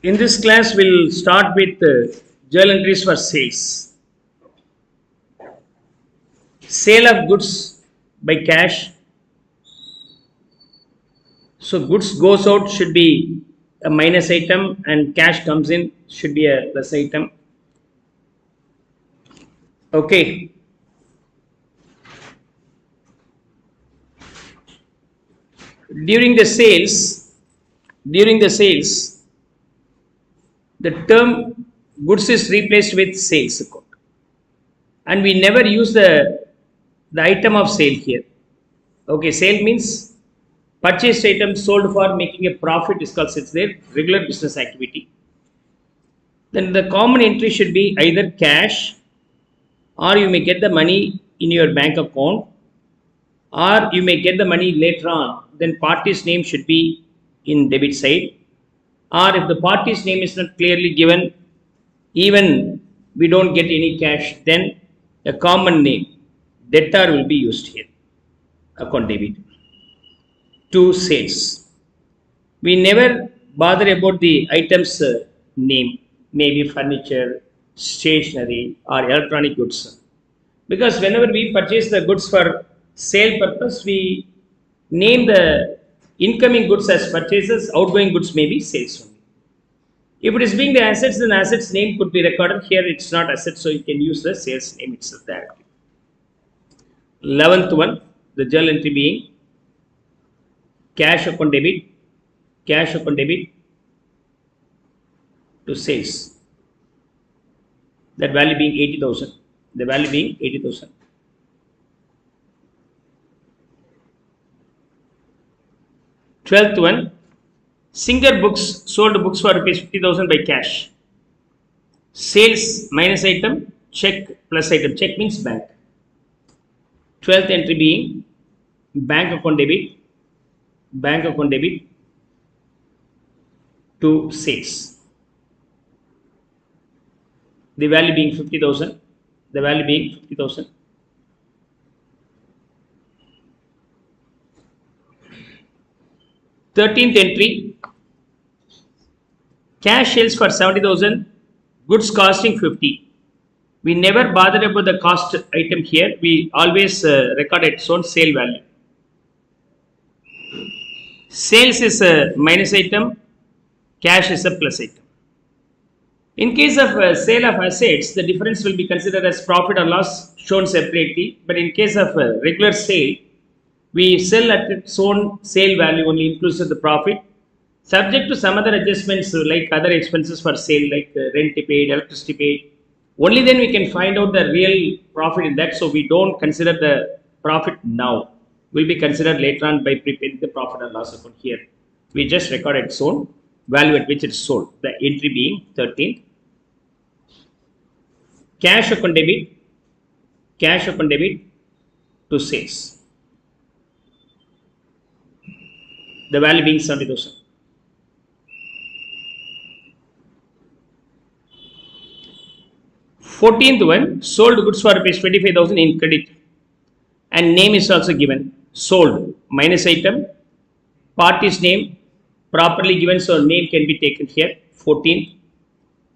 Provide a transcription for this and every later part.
In this class, we'll start with journal entries for sales. Sale of goods by cash. So goods goes out should be a minus item and cash comes in should be a plus item. Okay. During the sales, the term goods is replaced with sales account. And we never use the item of sale here. Okay, sale means purchased item sold for making a profit is called it's their regular business activity. Then the common entry should be either cash, or you may get the money in your bank account, or you may get the money later on. Then party's name should be in debit side, or if the party's name is not clearly given, even we don't get any cash, then a common name debtor will be used here, account debit. To sales, we never bother about the items name, maybe furniture, stationery, or electronic goods, because whenever we purchase the goods for sale purpose, we name the incoming goods as purchases, outgoing goods may be sales only. If it is being the assets, then assets name could be recorded. Here it's not assets, so you can use the sales name itself directly. 11th one, the journal entry being cash account debit to sales. That value being 80,000. The value being 80,000. Twelfth one, Singer books sold books for rupees 50,000 by cash. Sales minus item, check plus item. Check means bank. 12th entry being bank account debit to sales. The value being 50,000. 13th entry, cash sales for 70,000, goods costing 50. We never bother about the cost item here. We always record its own sale value. Sales is a minus item, cash is a plus item. In case of sale of assets, the difference will be considered as profit or loss shown separately. But in case of regular sale, we sell at its own sale value only, inclusive the profit, subject to some other adjustments like other expenses for sale, like rent paid, electricity paid. Only then we can find out the real profit in that. So we don't consider the profit now. Will be considered later on by preparing the profit and loss account here. We just record its own value at which it's sold. The entry being 13. Cash account debit to sales. The value being 70,000. Fourteenth one, sold goods for rupees 25,000 in credit, and name is also given. Sold minus item, party's name properly given, so name can be taken here. 14th,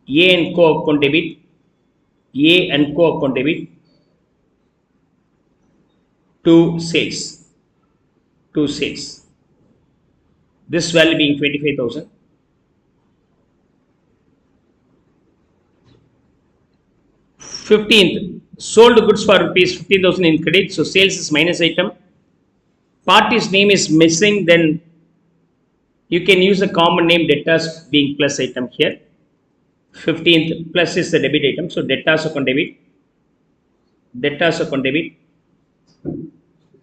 A and Co account debit to sales. This value being 25,000. 15th, sold goods for rupees 15,000 in credit, so sales is minus item. Party's name is missing, then you can use a common name debtors being plus item here. 15th, plus is the debit item, so debtors account debit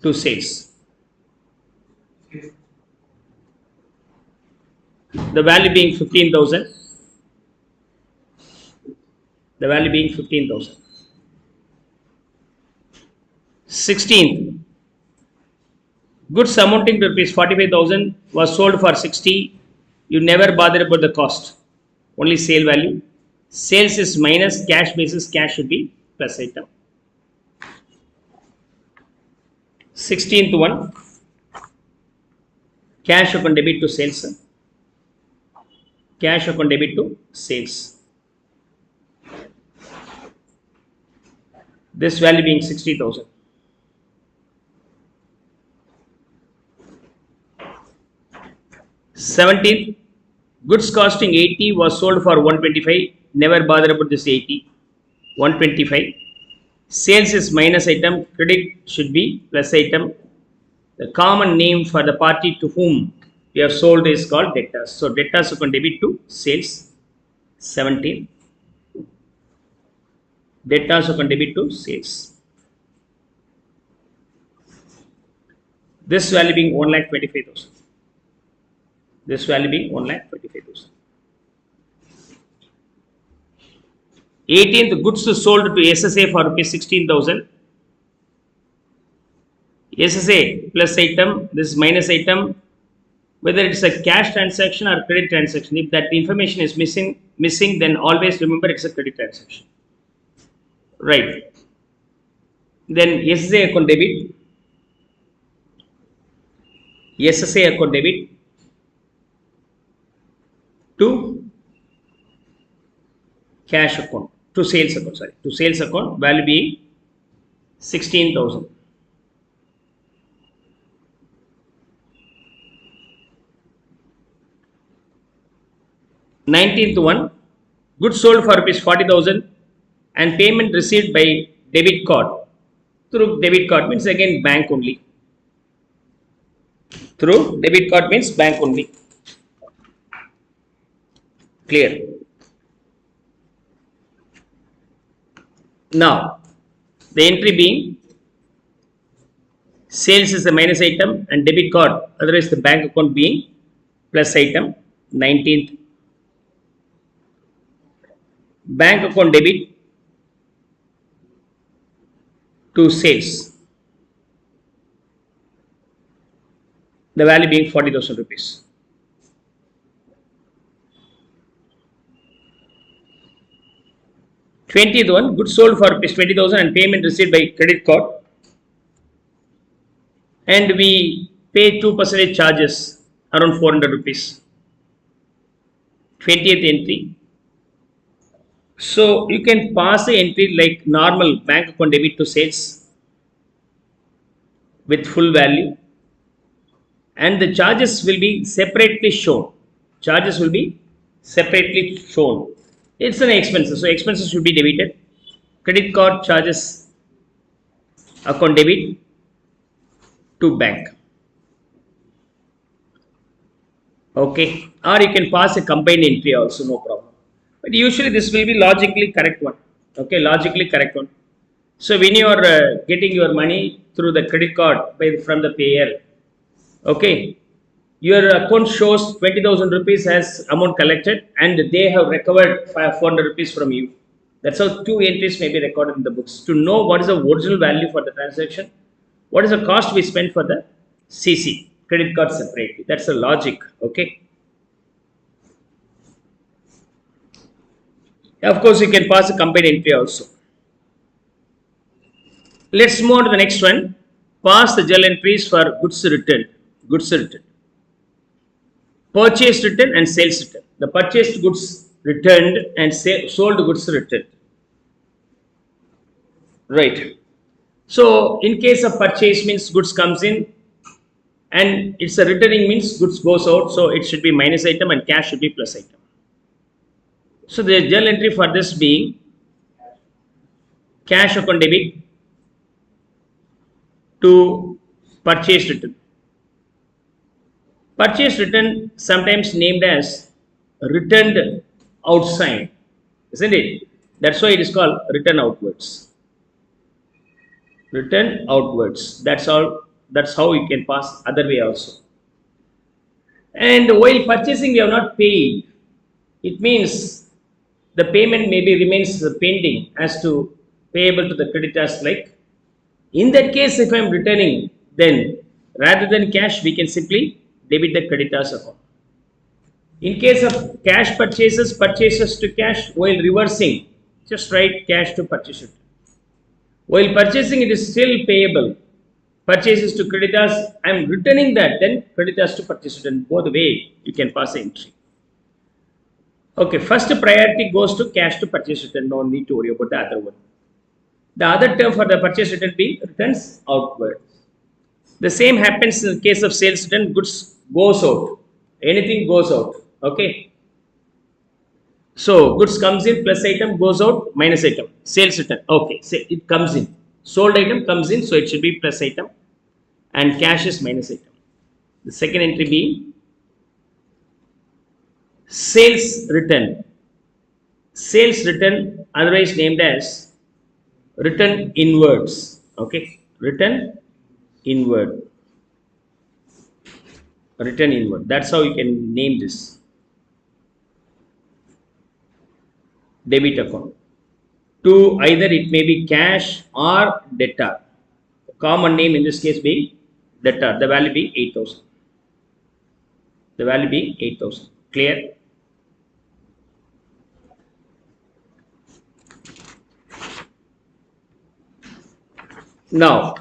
to sales. The value being 15,000. 16th, goods amounting to rupees 45,000 was sold for 60. You never bother about the cost, only sale value. Sales is minus, cash basis, cash should be plus item. 16th one, cash account debit to sales. cash account debit to sales. This value being 60,000. 17th, goods costing 80 was sold for 125. Never bother about this 80. 125. Sales is minus item. Credit should be plus item. The common name for the party to whom we have sold is called debtors. So debtors account debit to sales. 17. Debtors account debit to sales. This value being 1,25,000. This value being 1,25,000. 18th, goods sold to SSA for rupees 16,000. SSA plus item, this is minus item. Whether it's a cash transaction or credit transaction, if that information is missing, then always remember it's a credit transaction. Right. Then SSA account debit. SSA account debit to cash account, to sales account, to sales account, value being 16,000. 19th one, goods sold for rupees 40,000 and payment received by debit card. Through debit card means again bank only. Through debit card means bank only. Clear? Now, the entry being sales is the minus item and debit card, otherwise the bank account being plus item. 19th, bank account debit to sales, the value being 40,000 rupees. 20th one, goods sold for rupees 20,000 and payment received by credit card, and we pay 2% charges around 400 rupees. 20th entry. So you can pass the entry like normal bank account debit to sales with full value, and the charges will be separately shown. Charges will be separately shown. It's an expenses, so expenses should be debited. Credit card charges account debit to bank. Okay, or you can pass a combined entry also, no problem. But usually this will be logically correct one. Okay, logically correct one. So when you are getting your money through the credit card from the payer, okay, your account shows 20,000 rupees as amount collected and they have recovered 400 rupees from you. That's how two entries may be recorded in the books. To know what is the original value for the transaction, what is the cost we spent for the CC, credit card separately. That's the logic. Okay. Of course, you can pass a combined entry also. Let's move on to the next one. Pass the journal entries for goods returned. Goods returned. Purchased return and sales return. The purchased goods returned and sold goods returned. Right. So in case of purchase means goods comes in, and it's a returning means goods goes out. So it should be minus item and cash should be plus item. So the journal entry for this being cash account debit to purchase return. Purchase return sometimes named as returned outside, isn't it? That's why it is called return outwards. Return outwards. That's all. That's how you can pass other way also. And while purchasing, you have not paid. It means the payment maybe remains pending as to payable to the creditors. Like in that case, if I am returning, then rather than cash, we can simply debit the creditors account. In case of cash purchases, purchases to cash, while reversing, just write cash to purchase it. While purchasing, it is still payable. Purchases to creditors, I am returning that, then creditors to purchase it. And both way, you can pass the entry. Okay, first priority goes to cash to purchase return. No need to worry about the other one. The other term for the purchase return be returns outward. The same happens in the case of sales return. Goods goes out. Anything goes out. Okay. So goods comes in plus item goes out minus item. Sales return. Okay. So it comes in. Sold item comes in. So it should be plus item. And cash is minus item. The second entry being sales return. Sales return, otherwise named as return inwards. Okay. Return inward. Return inward. That's how you can name this. Debit account. To either it may be cash or debtor. Common name in this case being debtor. The value being 8,000. The value being 8,000. Clear? Now,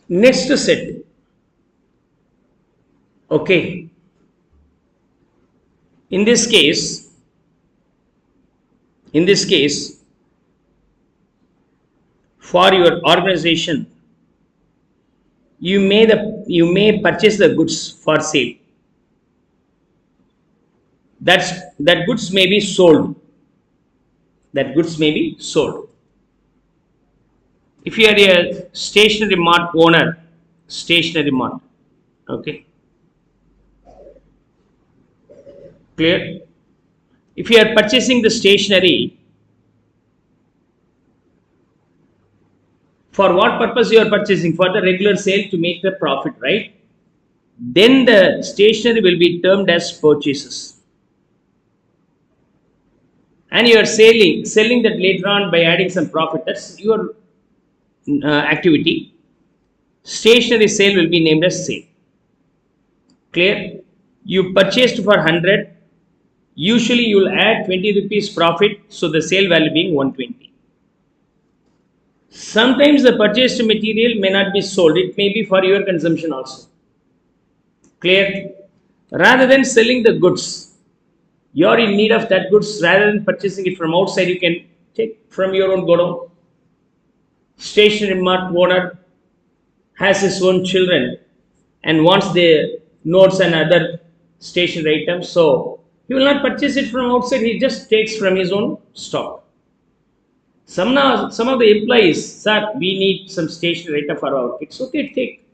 next set. Okay. In this case, for your organization, you may purchase the goods for sale. That goods may be sold. That goods may be sold. If you are a stationery mart owner, stationery mart, okay, clear? If you are purchasing the stationery, for what purpose you are purchasing? For the regular sale to make the profit, right? Then the stationery will be termed as purchases. And you are selling that later on by adding some profit. That's your activity. Stationery sale will be named as sale. Clear? You purchased for 100. Usually you will add 20 rupees profit. So the sale value being 120. Sometimes the purchased material may not be sold. It may be for your consumption also. Clear? Rather than selling the goods, you are in need of that goods. Rather than purchasing it from outside, you can take from your own godown. Stationery mart owner has his own children and wants the notes and other stationery items. So he will not purchase it from outside. He just takes from his own stock. Some of the employees, sir, we need some stationery item for our kids. Okay, take.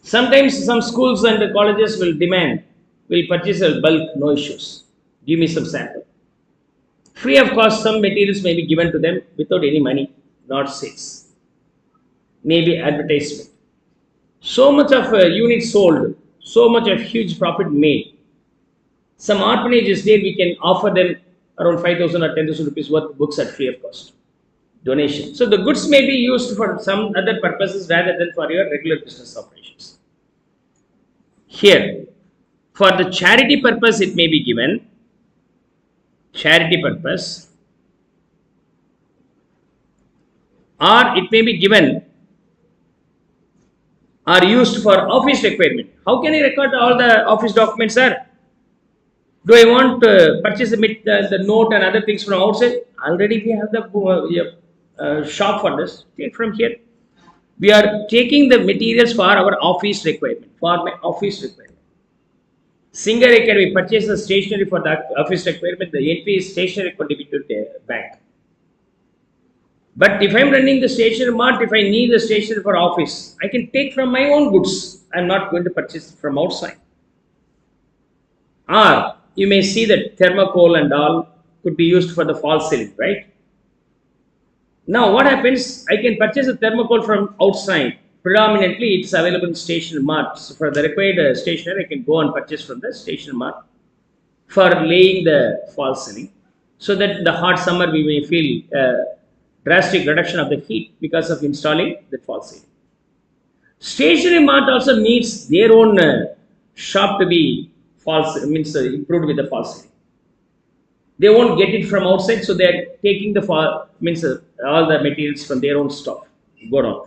Sometimes some schools and the colleges will demand, will purchase a bulk, no issues. Give me some sample. Free of cost, some materials may be given to them without any money, not sales. Maybe advertisement. So much of units sold, so much of huge profit made. Some orphanages there, we can offer them around 5,000 or 10,000 rupees worth of books at free of cost. Donation. So the goods may be used for some other purposes rather than for your regular business operations. Here, for the charity purpose, it may be given. Charity purpose. Or it may be given or used for office requirement. How can I record all the office documents, sir? Do I want to purchase the note and other things from outside? Already we have the shop for this. Take from here. We are taking the materials for our office requirement. For my office requirement. Singar Academy purchases stationery for that office requirement. The NP is stationery for debited bank. But if I am running the stationery mart, if I need the stationery for office, I can take from my own goods. I am not going to purchase it from outside. Or you may see that thermocol and all could be used for the false ceiling, right? Now what happens? I can purchase a thermocol from outside. Predominantly, it's available in stationery mart. So for the required stationery, I can go and purchase from the stationery mart for laying the false ceiling. So that in the hot summer we may feel drastic reduction of the heat because of installing the false ceiling. Stationery mart also needs their own shop to be false, means improved with the false ceiling. They won't get it from outside, so they are taking the all the materials from their own stock. Go down.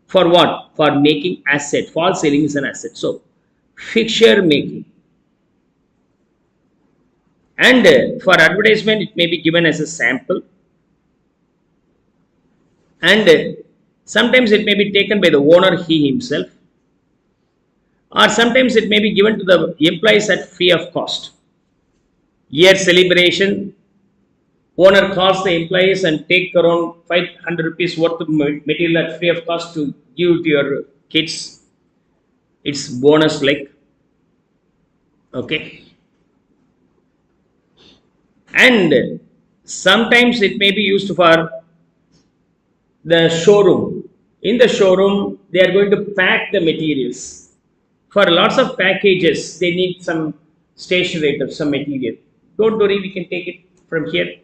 For what? For making asset. False ceiling is an asset. So fixture making. And for advertisement, it may be given as a sample. And sometimes it may be taken by the owner, he himself. Or sometimes it may be given to the employees at free of cost. Year celebration, owner calls the employees and take around 500 rupees worth of material at free of cost to give to your kids. It's bonus like. Okay. And sometimes it may be used for the showroom. In the showroom, they are going to pack the materials. For lots of packages, they need some stationery or some material. Don't worry, we can take it from here.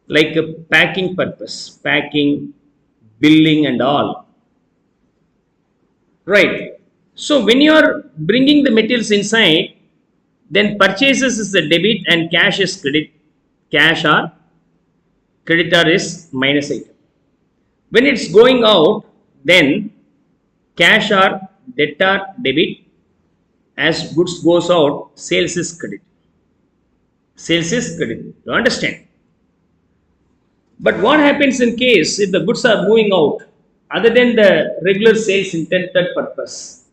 Like a packing purpose, packing, billing and all. Right. So when you are bringing the materials inside, then purchases is the debit and cash is credit. Cash or creditor is minus item. When it's going out, then cash or debtor debit. As goods goes out, sales is credit. Sales is credit. You understand? But what happens in case if the goods are moving out other than the regular sales intended purpose?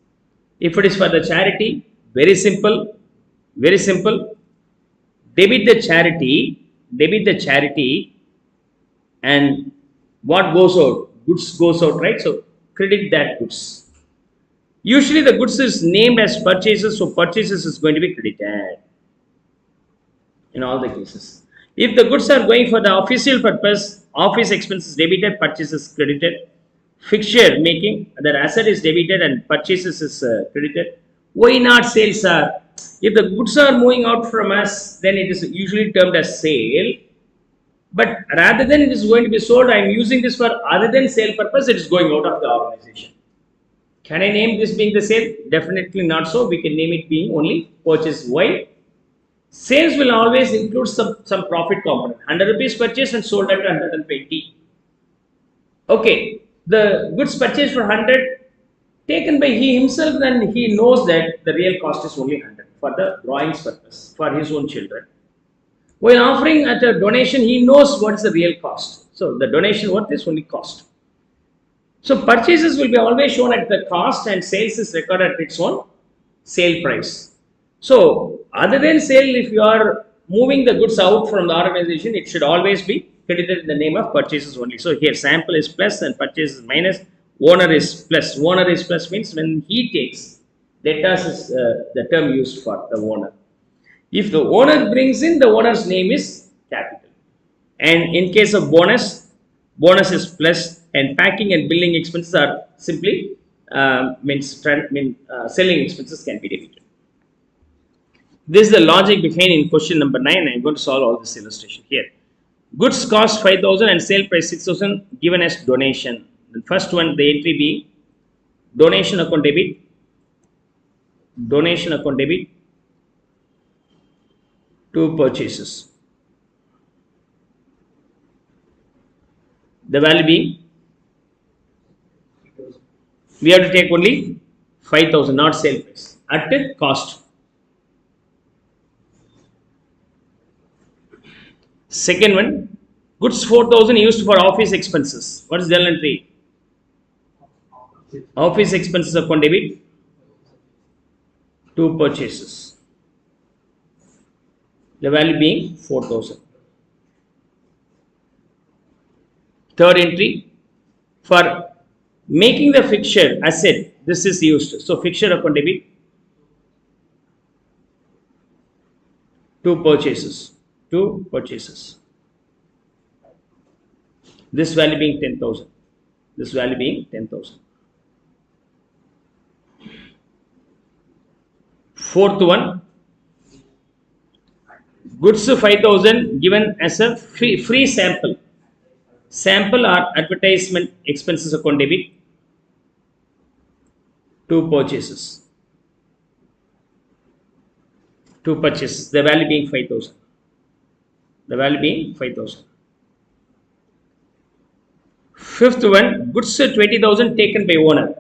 If it is for the charity, very simple, very simple. Debit the charity, and what goes out? Goods goes out, right? So credit that goods. Usually the goods is named as purchases, so purchases is going to be credited in all the cases. If the goods are going for the official purpose, office expenses debited, purchases credited. Fixture making, the asset is debited and purchases is credited. Why not sales are? If the goods are moving out from us, then it is usually termed as sale. But rather than it is going to be sold, I am using this for other than sale purpose, it is going out of the organization. Can I name this being the sale? Definitely not so. We can name it being only purchase. Why? Sales will always include some profit component. 100 rupees purchased and sold at 120. Okay, the goods purchased for 100 taken by he himself, then he knows that the real cost is only 100 for the drawings purpose for his own children. While offering at a donation, he knows what is the real cost. So the donation worth is only cost. So purchases will be always shown at the cost and sales is recorded at its own sale price. So other than sale, if you are moving the goods out from the organization, it should always be credited in the name of purchases only. So here sample is plus and purchase is minus, owner is plus. Owner is plus means when he takes, debtors is the term used for the owner. If the owner brings in, the owner's name is capital. And in case of bonus, bonus is plus, and packing and billing expenses are simply selling expenses can be debited. This is the logic behind in question number 9. I am going to solve all this illustration here. Goods cost 5,000 and sale price 6,000 given as donation. The first one, the entry being donation account debit. Donation account debit to purchases. The value being, we have to take only 5,000, not sale price, at the cost. Second one, goods 4,000 used for office expenses. What is the journal entry? Office expenses account debit to purchases. The value being 4,000. Third entry, for making the fixture asset, this is used. So fixture account debit to purchases. To purchases. This value being 10,000. This value being 10,000. Fourth one, goods 5,000 given as a free sample. Sample or advertisement expenses account debit to purchases. To purchase, the value being 5,000. The value being 5,000. Fifth one, goods 20,000 taken by owner.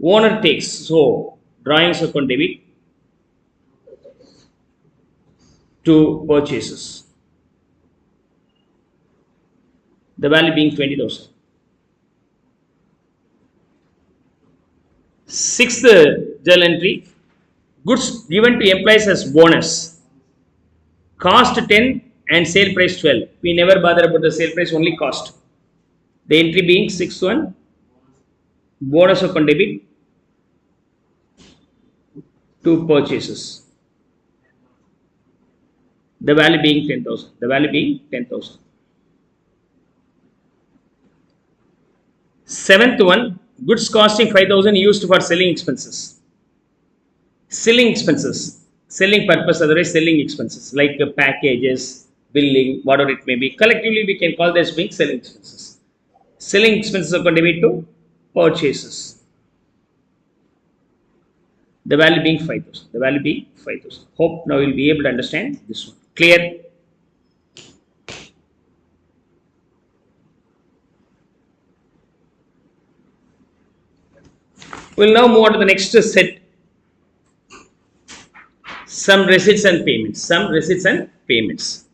Owner takes, so drawings account debit to purchases. The value being 20,000. Sixth journal entry, goods given to employees as bonus. Cost 10 and sale price 12. We never bother about the sale price, only cost. The entry being sixth one, bonus account debit to purchases. The value being 10,000. The value being 10,000. Seventh one, goods costing 5,000 used for selling expenses. Selling expenses, selling purpose, otherwise selling expenses like packages, billing, whatever it may be. Collectively, we can call this being selling expenses. Selling expenses account debit to purchases. The value being 5,000. The value being 5,000. Hope now you'll be able to understand this one. Clear? We'll now move on to the next set. Some receipts and payments. Some receipts and payments.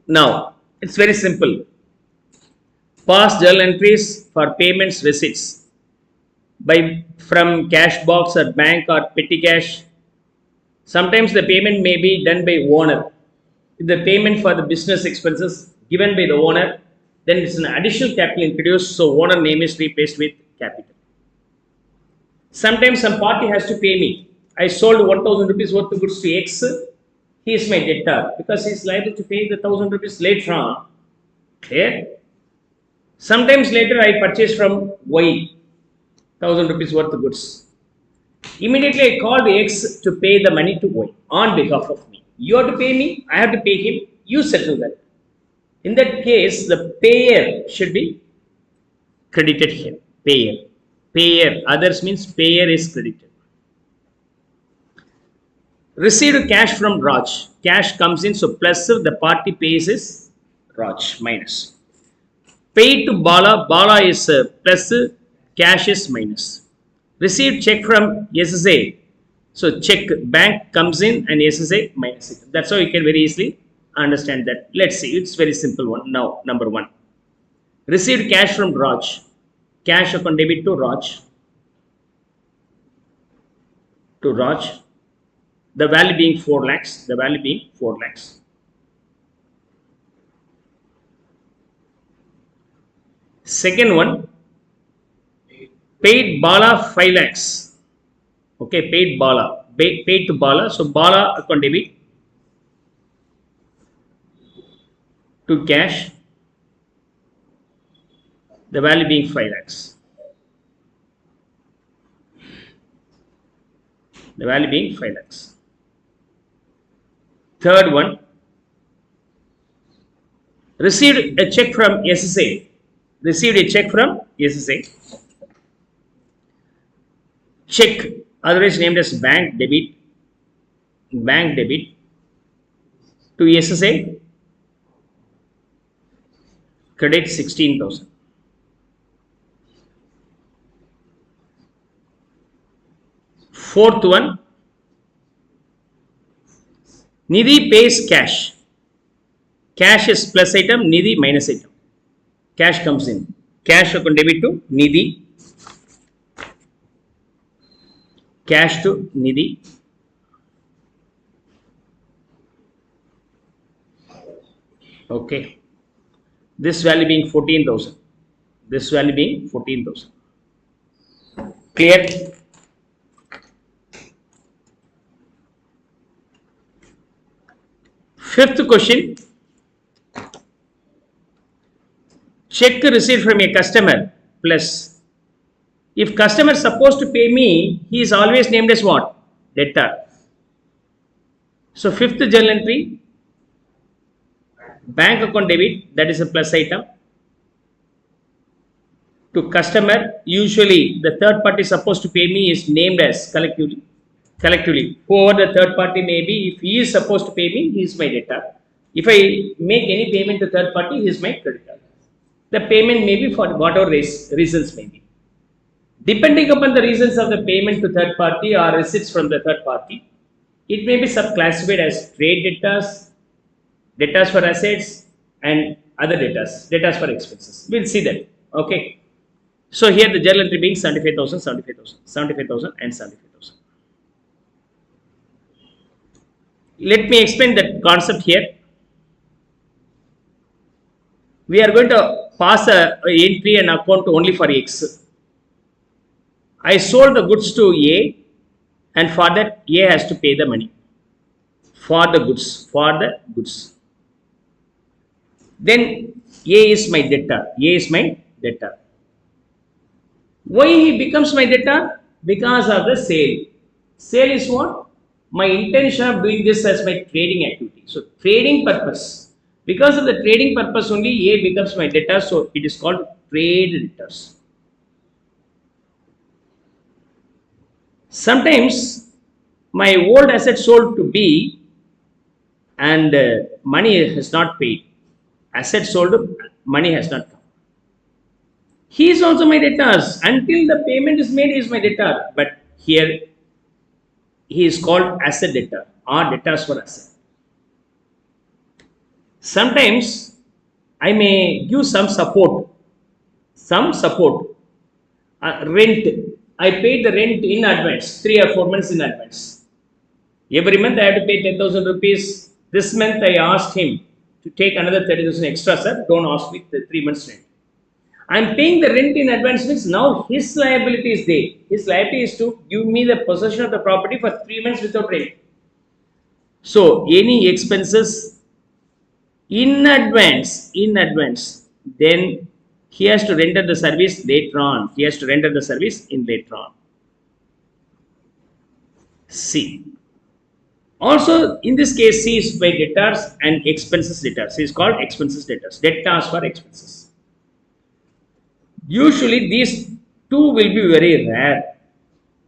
Now, it's very simple. Past journal entries for payments receipts by from cash box or bank or petty cash. Sometimes the payment may be done by owner. If the payment for the business expenses given by the owner, then it's an additional capital introduced, so owner name is replaced with capital. Sometimes some party has to pay me. I sold 1,000 rupees worth of goods to X. He is my debtor because he is liable to pay the 1,000 rupees later on. Clear? Sometimes later I purchase from Y 1,000 rupees worth of goods. Immediately I called X to pay the money to Y on behalf of me. You have to pay me, I have to pay him, you settle that. In that case, the payer should be credited here. Payer. Payer. Others means payer is credited. Received cash from Raj. Cash comes in, so plus the party pays is Raj minus. Paid to Bala. Bala is plus, cash is minus. Received check from SSA. So check bank comes in and SSA minus it. That's how you can very easily understand that. Let's see. It's very simple one. Now, number one. Received cash from Raj. Cash account debit to Raj. To Raj. The value being 4 lakhs. The value being 4 lakhs. Second one. Paid Bala 5 lakhs. Okay, paid Bala. Paid to Bala. So Bala account debit to cash. The value being 5 lakhs. The value being 5 lakhs. Third one. Received a check from SSA. Received a check from SSA. Check, otherwise named as bank debit to SSA, credit 16,000. Fourth one, Nidhi pays cash. Cash is plus item, Nidhi minus item. Cash comes in. Cash account debit to Nidhi. Cash to Nidhi. Okay. This value being 14,000. This value being 14,000. Clear? Fifth question. check received from a customer plus. If customer is supposed to pay me, he is always named as what? Debtor. So fifth journal entry, bank account debit, that is a plus item. To customer, usually the third party supposed to pay me is named as collectively. Whoever the third party may be, if he is supposed to pay me, he is my debtor. If I make any payment to third party, he is my creditor. The payment may be for whatever reasons may be. Depending upon the reasons of the payment to third party or receipts from the third party, it may be subclassified as trade debtors, debtors for assets, and other debtors, debtors for expenses. We'll see that. Okay. So here the journal entry being 75,000, 75,000, 75,000, and 75,000. Let me explain that concept here. We are going to pass a entry and account only for X. I sold the goods to A, and for that A has to pay the money for the goods. Then A is my debtor. Why he becomes my debtor? Because of the sale. Sale is what? My intention of doing this as my trading activity. So trading purpose. Because of the trading purpose only, A becomes my debtor. So it is called trade debtors. Sometimes my old asset sold to B and money has not paid. Asset sold, money has not come. He is also my debtors. Until the payment is made, he is my debtor. But here he is called asset debtor or debtors for asset. Sometimes I may give some support. Rent. I paid the rent in advance, 3 or 4 months in advance. Every month I have to pay 10,000 rupees. This month I asked him to take another 30,000 extra, sir. Don't ask me the 3 months rent. I am paying the rent in advance means now his liability is there. His liability is to give me the possession of the property for 3 months without rent. So any expenses in advance, then he has to render the service later on. He has to render the service in later on. C. Also, in this case, C is by debtors and expenses debtors. C is called expenses debtors. Debtors for expenses. Usually, these two will be very rare.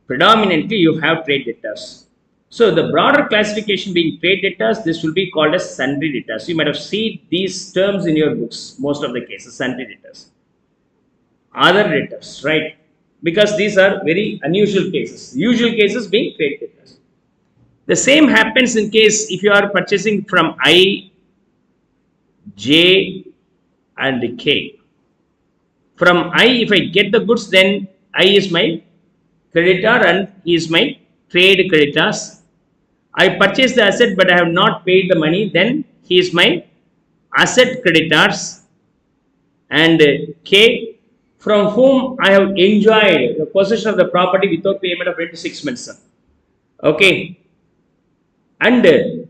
Predominantly, you have trade debtors. So, the broader classification being trade debtors, this will be called as sundry debtors. You might have seen these terms in your books, most of the cases, sundry debtors. Other debtors, right? Because these are very unusual cases. Usual cases being trade debtors. The same happens in case if you are purchasing from I, J, and K. From I, if I get the goods, then I is my creditor and he is my trade creditors. I purchased the asset but I have not paid the money, then he is my asset creditors. And K, from whom I have enjoyed the possession of the property without payment of rent to 6 months. Okay. And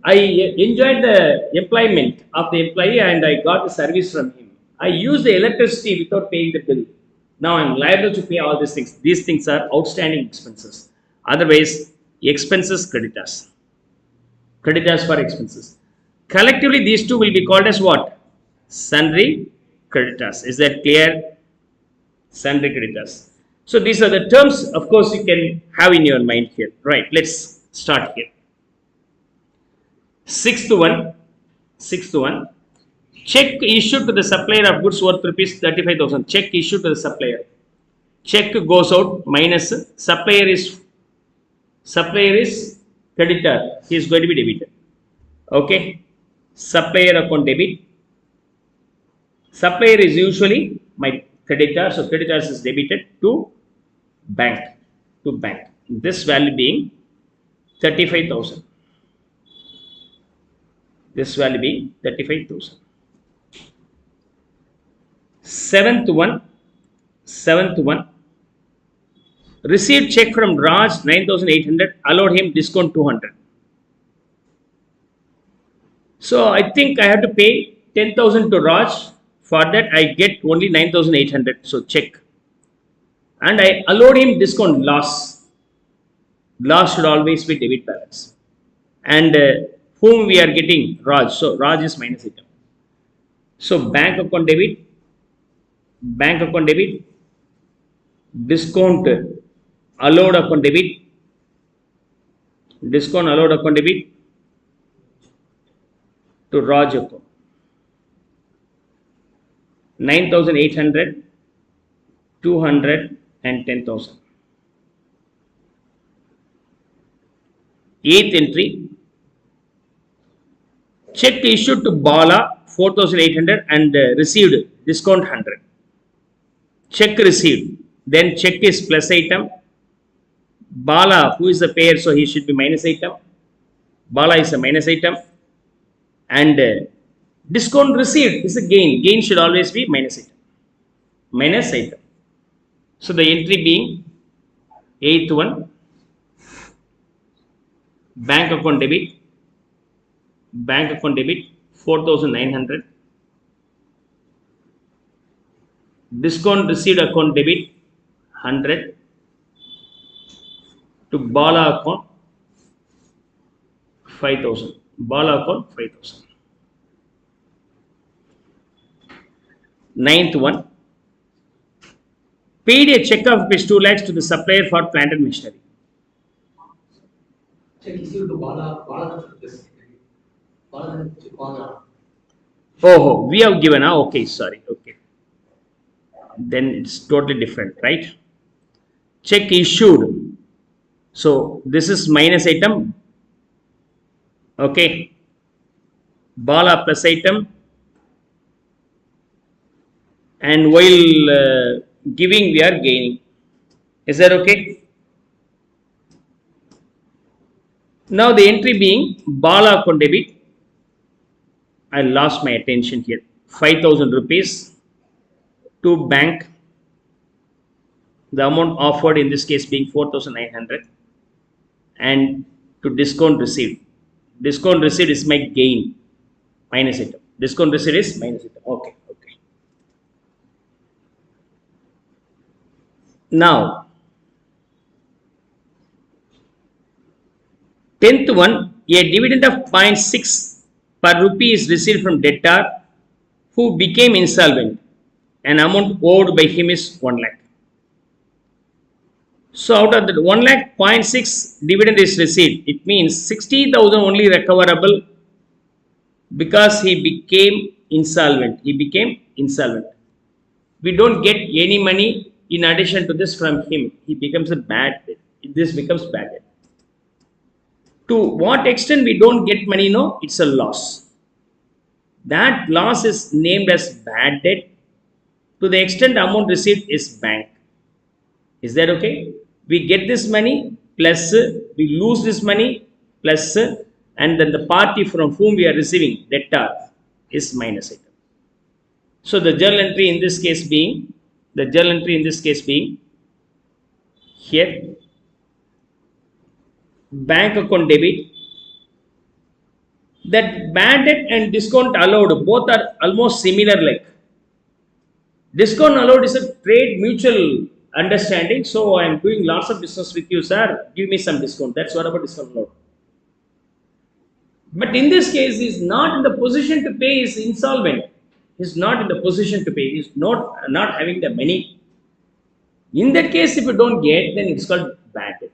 I enjoyed the employment of the employee and I got the service from him. I used the electricity without paying the bill. Now I am liable to pay all these things. These things are outstanding expenses. Otherwise, expenses, creditors. Creditors for expenses. Collectively, these two will be called as what? Sundry creditors. Is that clear? Sundry creditors. So these are the terms, of course, you can have in your mind here. Right, let's start here. Sixth one. Check issued to the supplier of goods worth rupees 35,000. Check issued to the supplier. Check goes out minus supplier is creditor. He is going to be debited. Okay. Supplier account debit. Supplier is usually my creditor. So creditors is debited to bank. This value being 35,000. This value being 35,000. Seventh one. Received check from Raj 9,800. Allowed him discount 200. So I think I have to pay 10,000 to Raj For that, I get only 9,800. So check. And I allowed him discount loss. Loss should always be debit balance. And whom we are getting? Raj. So Raj is minus item. So bank account debit, discount allowed account debit, discount allowed account debit to Raj account. 9,800, 200 and 10,000. Eighth entry, check issued to Bala 4,800 and received discount 100. Check received. Then check is plus item. Bala, who is the payer, so he should be minus item. Bala is a minus item. And discount received is a gain. Gain should always be minus item. Minus item. So the entry being eighth one, bank account debit 4,900, discount received account debit 100 to Bala account 5,000. Bala account 5,000. Ninth one, paid a check of rupees 2 lakhs to the supplier for plant and machinery. Check issued to Bala. Oh, we have given. Okay, sorry. Okay. Then it's totally different, right? Check issued. So this is minus item. Okay. Bala plus item. And while giving, we are gaining. Is that okay? Now the entry being Bala account debit. I lost my attention here. 5,000 rupees to bank. The amount offered in this case being 4,900. And to discount received. Discount received is my gain. Minus item. Discount received is minus item. Okay. Okay. Now, 10th one, a dividend of 0.6 per rupee is received from debtor who became insolvent. An amount owed by him is 1 lakh. So out of that 1 lakh, 0.6 dividend is received. It means 60,000 only recoverable because he became insolvent. He became insolvent. We don't get any money in addition to this from him. He becomes a bad debt. This becomes bad debt. To what extent we don't get money? No, it's a loss. That loss is named as bad debt. To the extent amount received is bank. Is that okay? We get this money plus we lose this money plus and then the party from whom we are receiving debtor is minus item. So the journal entry in this case being here bank account debit. That bad debt and discount allowed both are almost similar. Like discount allowed is a trade mutual understanding. So I am doing lots of business with you, sir. Give me some discount. That's what about discount allowed. But in this case, he is not in the position to pay. He is insolvent. He is not in the position to pay. He is not having the money. In that case, if you don't get, then it's called bad debt.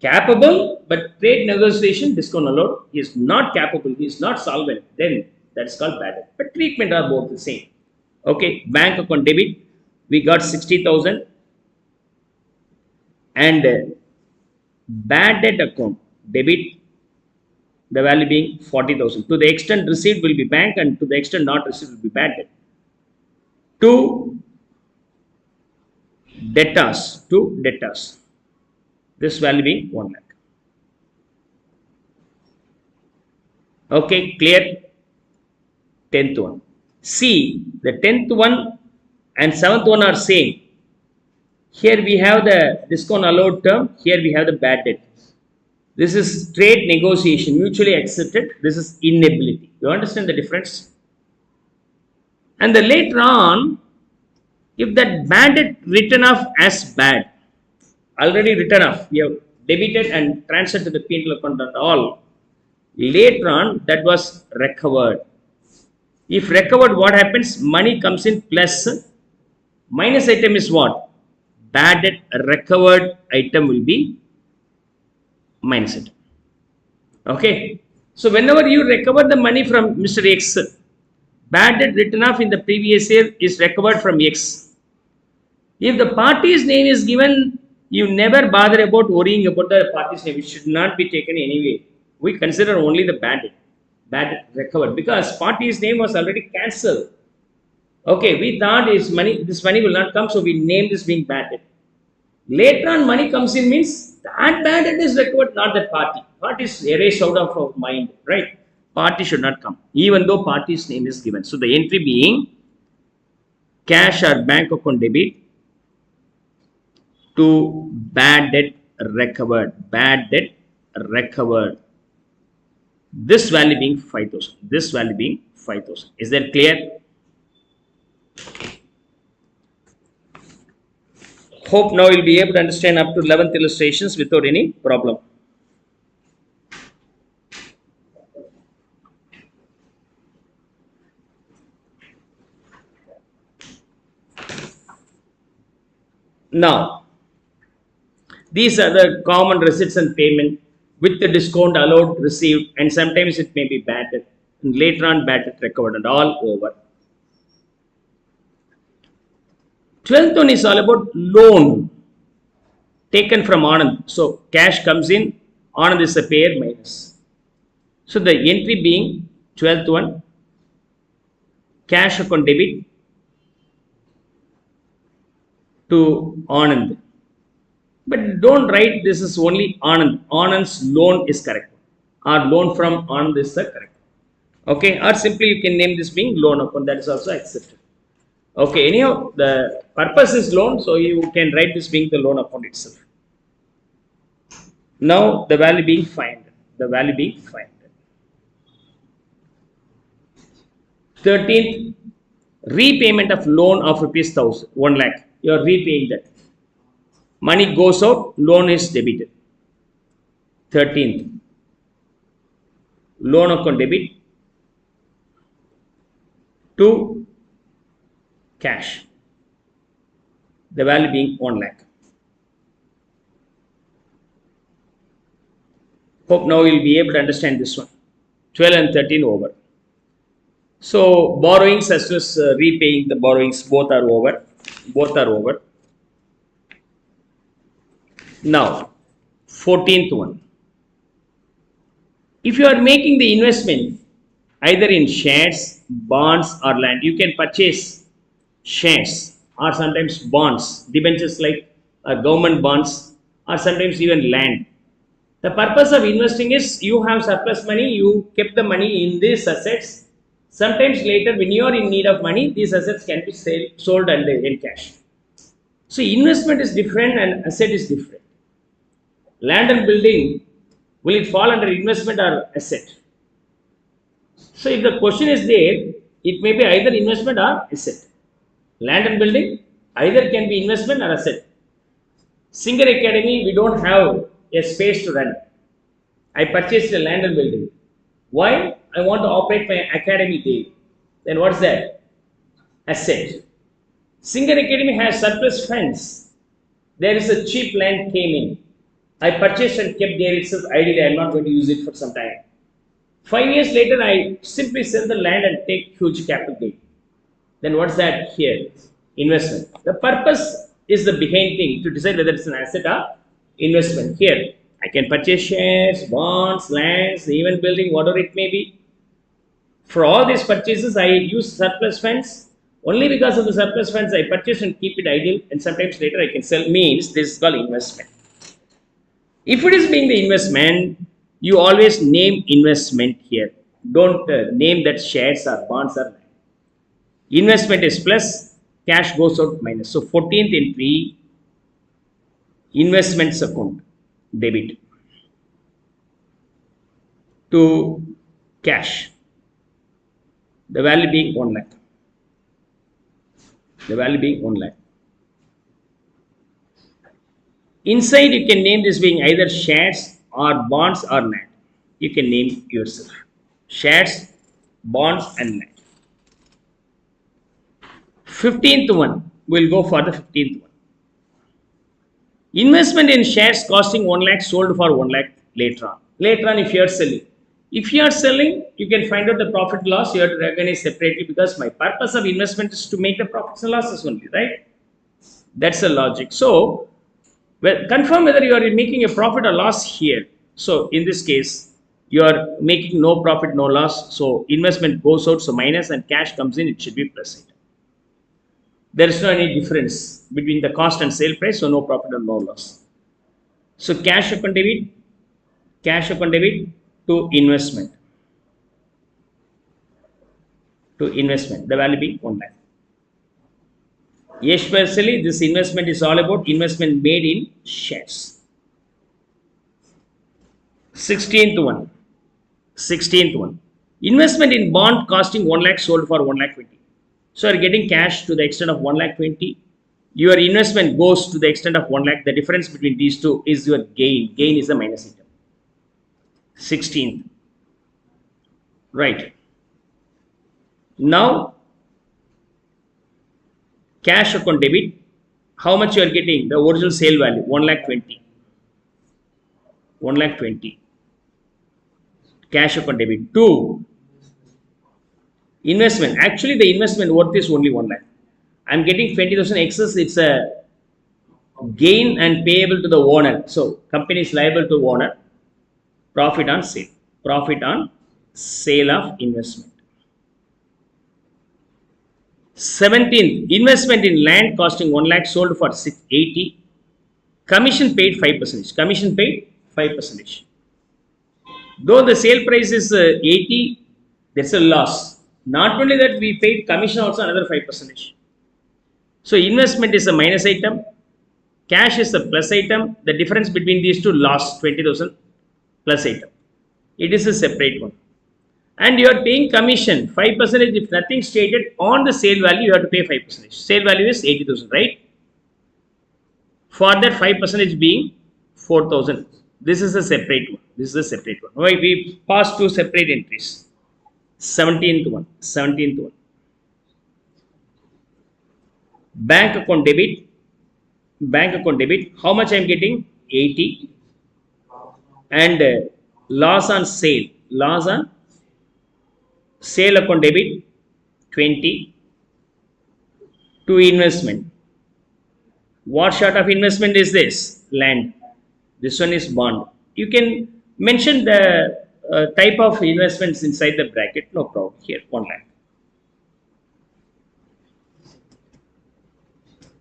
Capable, but trade negotiation discount allowed. He is not capable. He is not solvent. Then that's called bad debt. But treatment are both the same. Okay, bank account debit. We got 60,000 and bad debt account debit. The value being 40,000. To the extent received will be bank and to the extent not received will be bad debt. To debtors. This value being 1 lakh. Okay, clear? 10th one. See, the 10th one and 7th one are same. Here we have the discount allowed term. Here we have the bad debt. This is trade negotiation, mutually accepted. This is inability. You understand the difference? And the later on, if that bad debt written off as bad, already written off, we have debited and transferred to the P&L account and all. Later on, that was recovered. If recovered, what happens? Money comes in plus minus item is what? Bad debt recovered item will be minus item. Okay. So whenever you recover the money from Mr. X, bad debt written off in the previous year is recovered from X. If the party's name is given, you never bother about worrying about the party's name. It should not be taken anyway. We consider only the bad debt recovered, because party's name was already cancelled. Okay, we thought this money will not come, so we named this being bad debt. Later on, money comes in means that bad debt is recovered, not that party. Party is erased out of our mind, right? Party should not come, even though party's name is given. So the entry being cash or bank account debit to bad debt recovered. Bad debt recovered. This value being 5,000. This value being 5,000. Is that clear? Hope now you'll be able to understand up to 11th illustrations without any problem. Now, these are the common receipts and payment with the discount allowed, received, and sometimes it may be bad debt, and later on bad debt recovered, and all over. 12th one is all about loan taken from Anand. So cash comes in, Anand is a payer minus. So the entry being 12th one, cash account debit to Anand. But don't write this is only Anand. Anand's loan is correct. Our loan from Anand is the correct. Okay, or simply you can name this being loan account, that is also accepted. Okay, anyhow, the purpose is loan, so you can write this being the loan account itself. Now the value being 500. The value being 500. 13th, repayment of loan of rupees 1 lakh. You are repaying that. Money goes out, loan is debited. 13th, loan account debit to cash. The value being 1 lakh. Hope now you'll be able to understand this one. 12 and 13 over. So borrowings as well as repaying the borrowings, both are over. Both are over. Now, 14th one. If you are making the investment either in shares, bonds or land, you can purchase shares or sometimes bonds, debentures like government bonds or sometimes even land. The purpose of investing is you have surplus money, you kept the money in these assets. Sometimes later when you are in need of money, these assets can be sold and in cash. So investment is different and asset is different. Land and building, will it fall under investment or asset? So if the question is there, it may be either investment or asset. Land and building either can be investment or asset. Singer Academy, we don't have a space to run. I purchased a land and building. Why? I want to operate my academy there. Then what's that? Asset. Singer Academy has surplus funds. There is a cheap land came in. I purchased and kept there itself. Ideally, I am not going to use it for some time. 5 years later, I simply sell the land and take huge capital gain. Then what's that here? Investment. The purpose is the behind thing to decide whether it's an asset or investment. Here, I can purchase shares, bonds, lands, even building, whatever it may be. For all these purchases, I use surplus funds. Only because of the surplus funds, I purchase and keep it idle, and sometimes later I can sell. Means this is called investment. If it is being the investment, you always name investment here. Don't name that shares or bonds or land. Investment is plus, cash goes out minus. So 14th entry, investments account debit to cash. The value being 1 lakh. The value being 1 lakh. Inside, you can name this being either shares or bonds or land. You can name yourself. Shares, bonds, and land. 15th one, we'll go for the 15th one. Investment in shares costing 1 lakh sold for 1 lakh later on. Later on, if you are selling. If you are selling, you can find out the profit loss, you have to recognize separately because my purpose of investment is to make the profits and losses only, right? That's the logic. So, well, confirm whether you are making a profit or loss here. So, in this case, you are making no profit, no loss. So, investment goes out, so minus, and cash comes in, it should be plus it. There is no any difference between the cost and sale price, so no profit or no loss. So, cash upon debit to investment. The value being 1 lakh. Especially, this investment is all about investment made in shares. 16th one. Investment in bond costing 1 lakh sold for 1 lakh 20. So, you are getting cash to the extent of 1 lakh 20. Your investment goes to the extent of 1 lakh. The difference between these two is your gain. Gain is the minus item. 16th. Right. Now, cash account debit. How much you are getting? The original sale value 1 lakh 20. 1 lakh 20. Cash account debit. 2. Investment. Actually, the investment worth is only 1 lakh. I am getting 20,000 excess. It's a gain and payable to the owner. So, company is liable to owner. Profit on sale. Profit on sale of investment. 17th, investment in land costing 1 lakh sold for 680. Commission paid 5%. Commission paid 5%. Though the sale price is 80, that's a loss. Not only that, we paid commission also another 5%. So, investment is a minus item. Cash is a plus item. The difference between these two loss 20,000 plus item. It is a separate one. And you are paying commission 5%. If nothing stated on the sale value, you have to pay 5%. Sale value is 80,000, right? For that 5% being 4,000. This is a separate one. Why we pass two separate entries. 17th one. Bank account debit. How much I am getting? 80. And loss on sale. Sale account debit 20. To investment. What sort of investment is this? Land. This one is bond. You can mention the type of investments inside the bracket. No problem. Here, 1 lakh.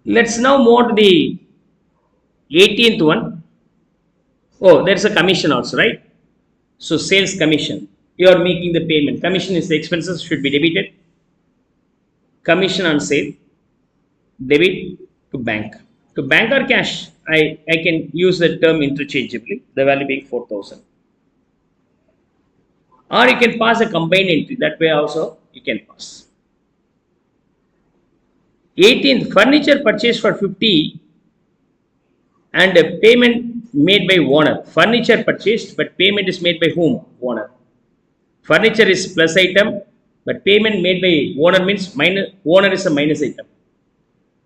Let's now move on to the 18th one. Oh, there's a commission also, right? So, sales commission. You are making the payment. Commission is the expenses should be debited. Commission on sale. Debit to bank. To bank or cash, I can use the term interchangeably. The value being 4,000. Or you can pass a combined entry. That way also you can pass. 18th, furniture purchased for 50 and a payment made by owner. Furniture purchased, but payment is made by whom? Owner. Furniture is plus item, but payment made by owner means minus. Owner is a minus item.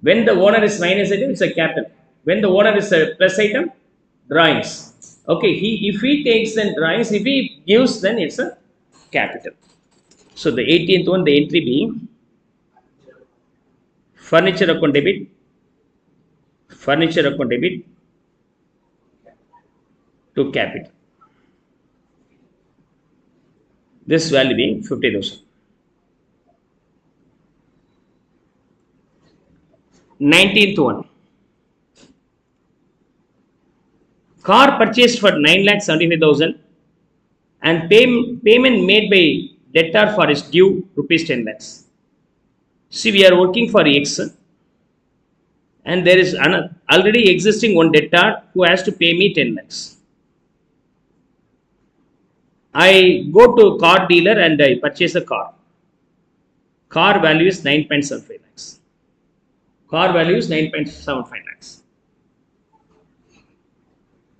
When the owner is minus item, it's a capital. When the owner is a plus item, drawings. Okay, if he takes then drawings, if he gives, then it's a capital. So the 18th one, the entry being furniture account debit to capital. This value being 50,000. 19th one. Car purchased for 9,75,000 and payment made by debtor for its due rupees 10 lakhs. See, we are working for X and there is already existing one debtor who has to pay me 10 lakhs. I go to car dealer and I purchase a car. Car value is 9.75 lakhs. Car value is 9.75 lakhs.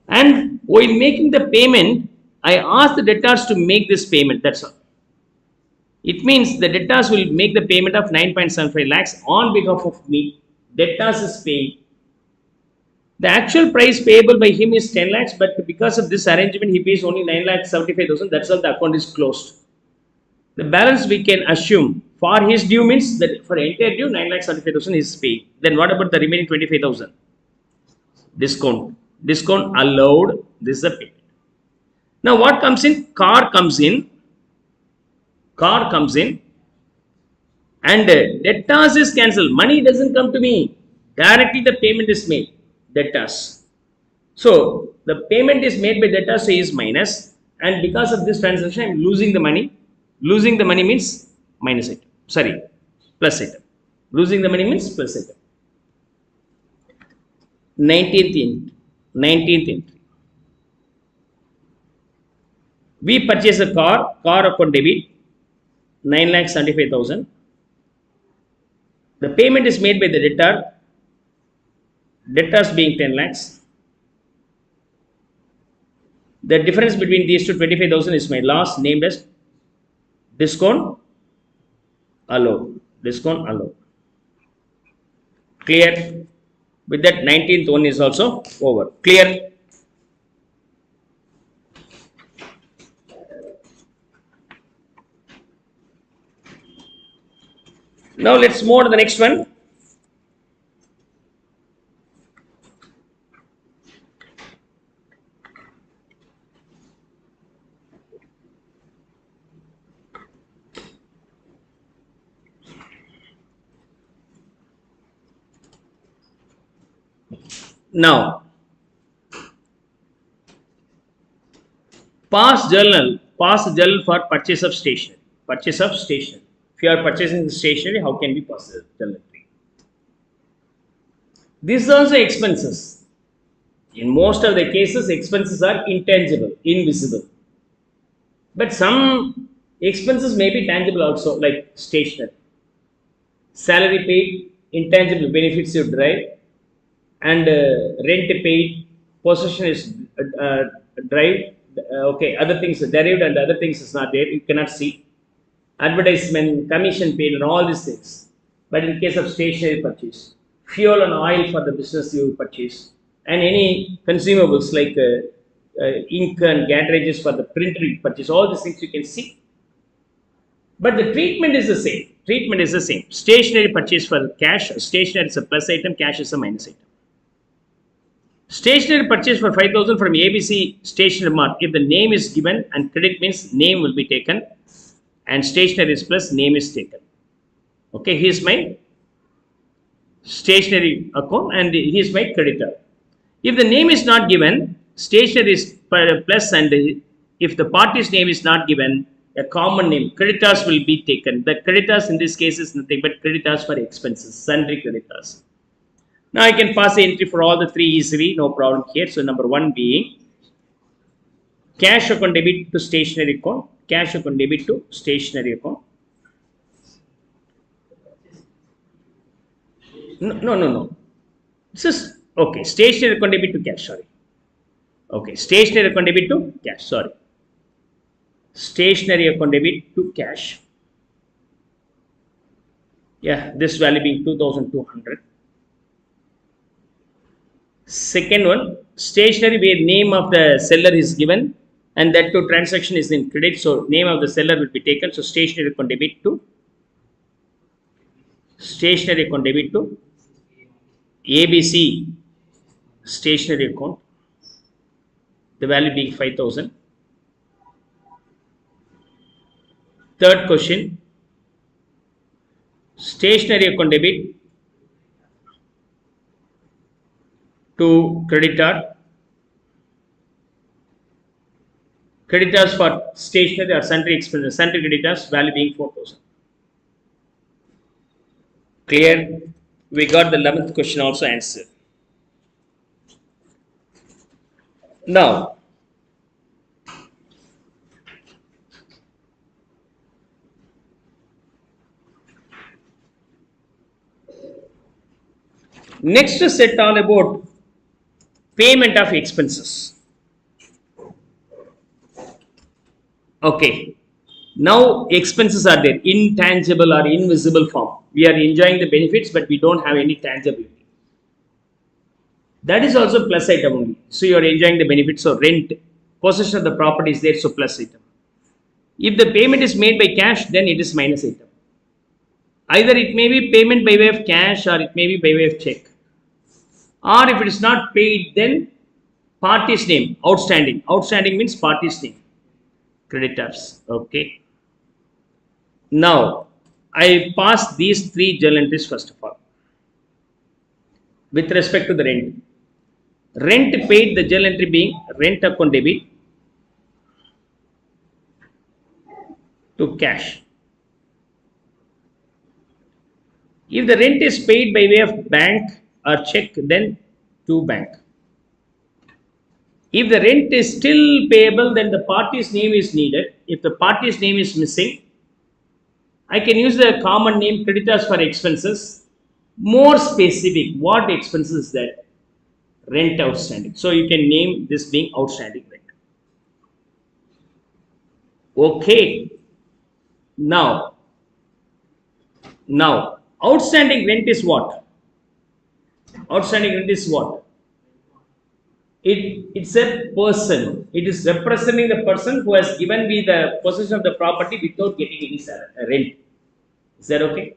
And while making the payment, I asked the debtors to make this payment. That's all. It means the debtors will make the payment of 9.75 lakhs on behalf of me. Debtors is paying. The actual price payable by him is 10 lakhs, but because of this arrangement, he pays only 9 lakhs 75,000. That's all, the account is closed. The balance we can assume for his due means that for entire due 9 lakhs 75,000 is paid. Then what about the remaining 25,000? Discount. Discount allowed. This is the payment. Now what comes in? Car comes in. Car comes in. And debtors is cancelled. Money doesn't come to me. Directly the payment is made. Debtors. So the payment is made by debtors, so is minus. And because of this transaction, I am losing the money. Losing the money means minus item. Sorry, plus item. Losing the money means plus item. 19th entry. We purchase a car account debit, 9,75,000. The payment is made by the debtor, debtors being 10 lakhs. The difference between these two, 25,000, is my loss, named as discount allowed. Discount allowed. Clear? With that, 19th one is also over. Clear? Now let's move on to the next one. Now, pass journal for purchase of stationery. Purchase of stationery. If you are purchasing the stationery, how can we pass the journal entry? These are also expenses. In most of the cases, expenses are intangible, invisible. But some expenses may be tangible also, like stationery. Salary paid, intangible benefits you derive, and rent paid, possession is derived. Okay, other things are derived and other things is not there. You cannot see. Advertisement, commission paid, and all these things. But in case of stationery purchase, fuel and oil for the business you purchase, and any consumables like ink and cartridges for the printer you purchase, all these things you can see. But the treatment is the same. Treatment is the same. Stationery purchase for cash, stationery is a plus item, cash is a minus item. Stationery purchase for 5,000 from ABC Stationery Mart. If the name is given and credit means name will be taken, and stationery is plus, name is taken. Okay, he is my stationery account and he is my creditor. If the name is not given, stationery is plus, and if the party's name is not given, a common name, creditors will be taken. The creditors in this case is nothing but creditors for expenses, sundry creditors. Now I can pass the entry for all the three easily, no problem here. So number one being cash account debit to stationery account, cash account debit to stationery account. No. This is okay. Stationery account debit to cash. Sorry. Okay. Stationery account debit to cash. Sorry. Stationery account debit to cash. Yeah, this value being 2,200. Second one, stationery where name of the seller is given and that to transaction is in credit. So name of the seller will be taken. So stationery account debit to stationery account debit to ABC stationery account. The value being 5,000. Third question, stationery account debit to creditor. Creditors for stationery or sundry expenses, sundry creditors, value being 4,000. Clear? We got the 11th question also answered. Now, Next set all about payment of expenses. Okay. Now expenses are there, intangible or invisible form. We are enjoying the benefits, but we don't have any tangibility. That is also plus item only. So you are enjoying the benefits of rent, possession of the property is there, so plus item. If the payment is made by cash, then it is minus item. Either it may be payment by way of cash or it may be by way of check. Or if it is not paid, then party's name, outstanding. Outstanding means party's name. Creditors. Okay. Now, I pass these three journal entries first of all. With respect to the rent. Rent paid, the journal entry being rent account debit to cash. If the rent is paid by way of bank or check, then to bank. If the rent is still payable, then the party's name is needed. If the party's name is missing, I can use the common name creditors for expenses. More specific, what expenses is that? Rent outstanding. So you can name this being outstanding rent. Okay. Now, outstanding rent is what? Outstanding rent is what? It's a person. It is representing the person who has given me the possession of the property without getting any rent. Is that okay?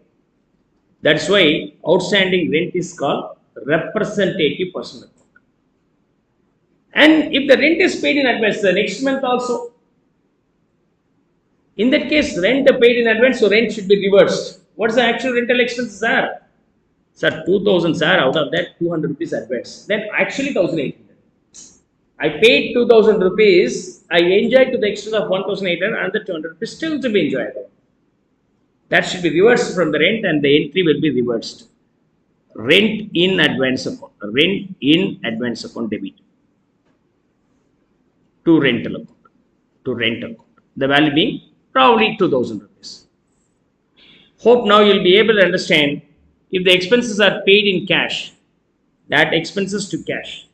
That's why outstanding rent is called representative personal account. And if the rent is paid in advance, the next month also, in that case, rent paid in advance, so rent should be reversed. What's the actual rental expenses are? Sir, 2000 sir, out of that 200 rupees advance. Then actually 1800. I paid 2000 rupees, I enjoyed to the extent of 1800, and the 200 rupees still to be enjoyable. That should be reversed from the rent and the entry will be reversed. Rent in advance account. Rent in advance account debit. To rental account. To rent account. The value being probably 2000 rupees. Hope now you'll be able to understand if the expenses are paid in cash, that expenses to cash.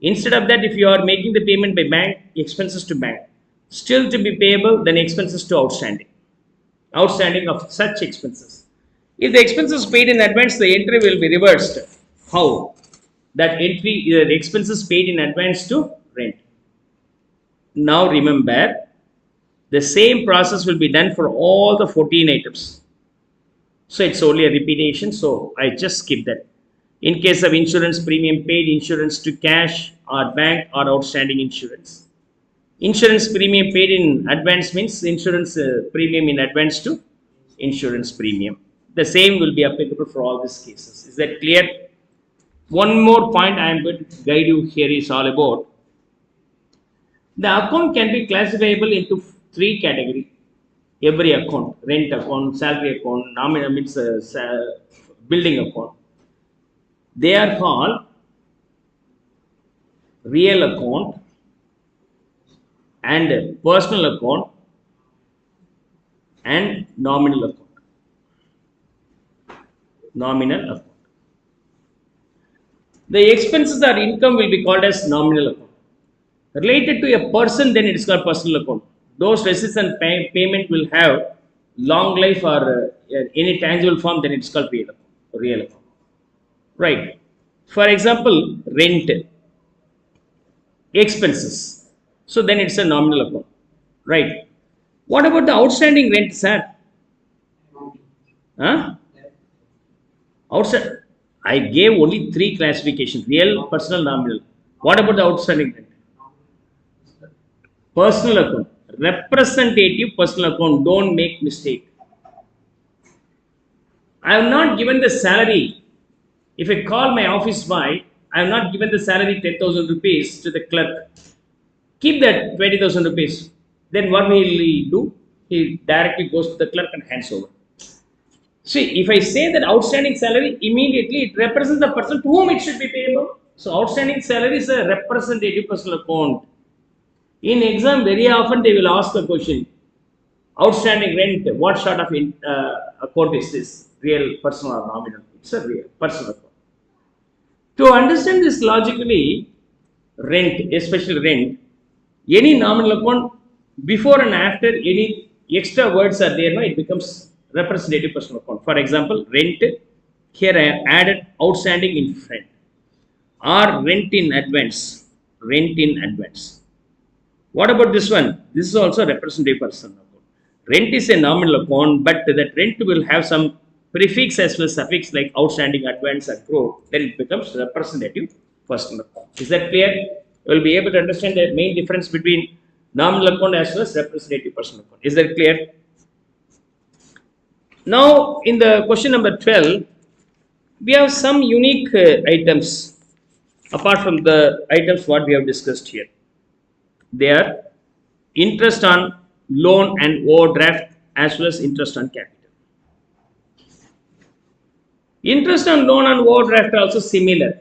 Instead of that, if you are making the payment by bank, expenses to bank. Still to be payable, then expenses to outstanding. Outstanding of such expenses. If the expenses paid in advance, the entry will be reversed. How? That entry, the expenses paid in advance to rent. Now remember, the same process will be done for all the 14 items. So it's only a repetition, so I just skip that. In case of insurance premium paid, insurance to cash or bank or outstanding insurance. Insurance premium paid in advance means insurance premium in advance to insurance premium. The same will be applicable for all these cases. Is that clear? One more point I am going to guide you here is all about the account can be classifiable into three categories. Every account, rent account, salary account, nominal means building account. They are called real account and personal account and nominal account. Nominal account. The expenses or income will be called as nominal account. Related to a person, then it is called personal account. Those receipts and payment will have long life or any tangible form, then it is called real account. Real account. Right. For example, rent, expenses. So then it's a nominal account. Right. What about the outstanding rent, sir? Huh? Outside, I gave only three classifications: real, personal, nominal. What about the outstanding rent? Personal account. Representative personal account. Don't make mistake. I have not given the salary. If I call my office boy, I have not given the salary 10,000 rupees to the clerk. Keep that 20,000 rupees. Then what will he do? He directly goes to the clerk and hands over. See, if I say that outstanding salary, immediately it represents the person to whom it should be payable. So outstanding salary is a representative personal account. In exam, very often they will ask the question, outstanding rent, what sort of account is this? Real, personal or nominal? It's a real, personal account. To understand this logically, rent, especially rent, any nominal account before and after any extra words are there, no, it becomes representative personal account. For example, rent, here I have added outstanding in front, or rent in advance, rent in advance. What about this one? This is also representative personal account. Rent is a nominal account, but that rent will have some prefix as well as suffix like outstanding, advance, accrued. Then it becomes representative personal account. Is that clear? You will be able to understand the main difference between nominal account as well as representative personal account. Is that clear? Now, in the question number 12, we have some unique items apart from the items what we have discussed here. They are interest on loan and overdraft as well as interest on capital. Interest on loan and overdraft are also similar.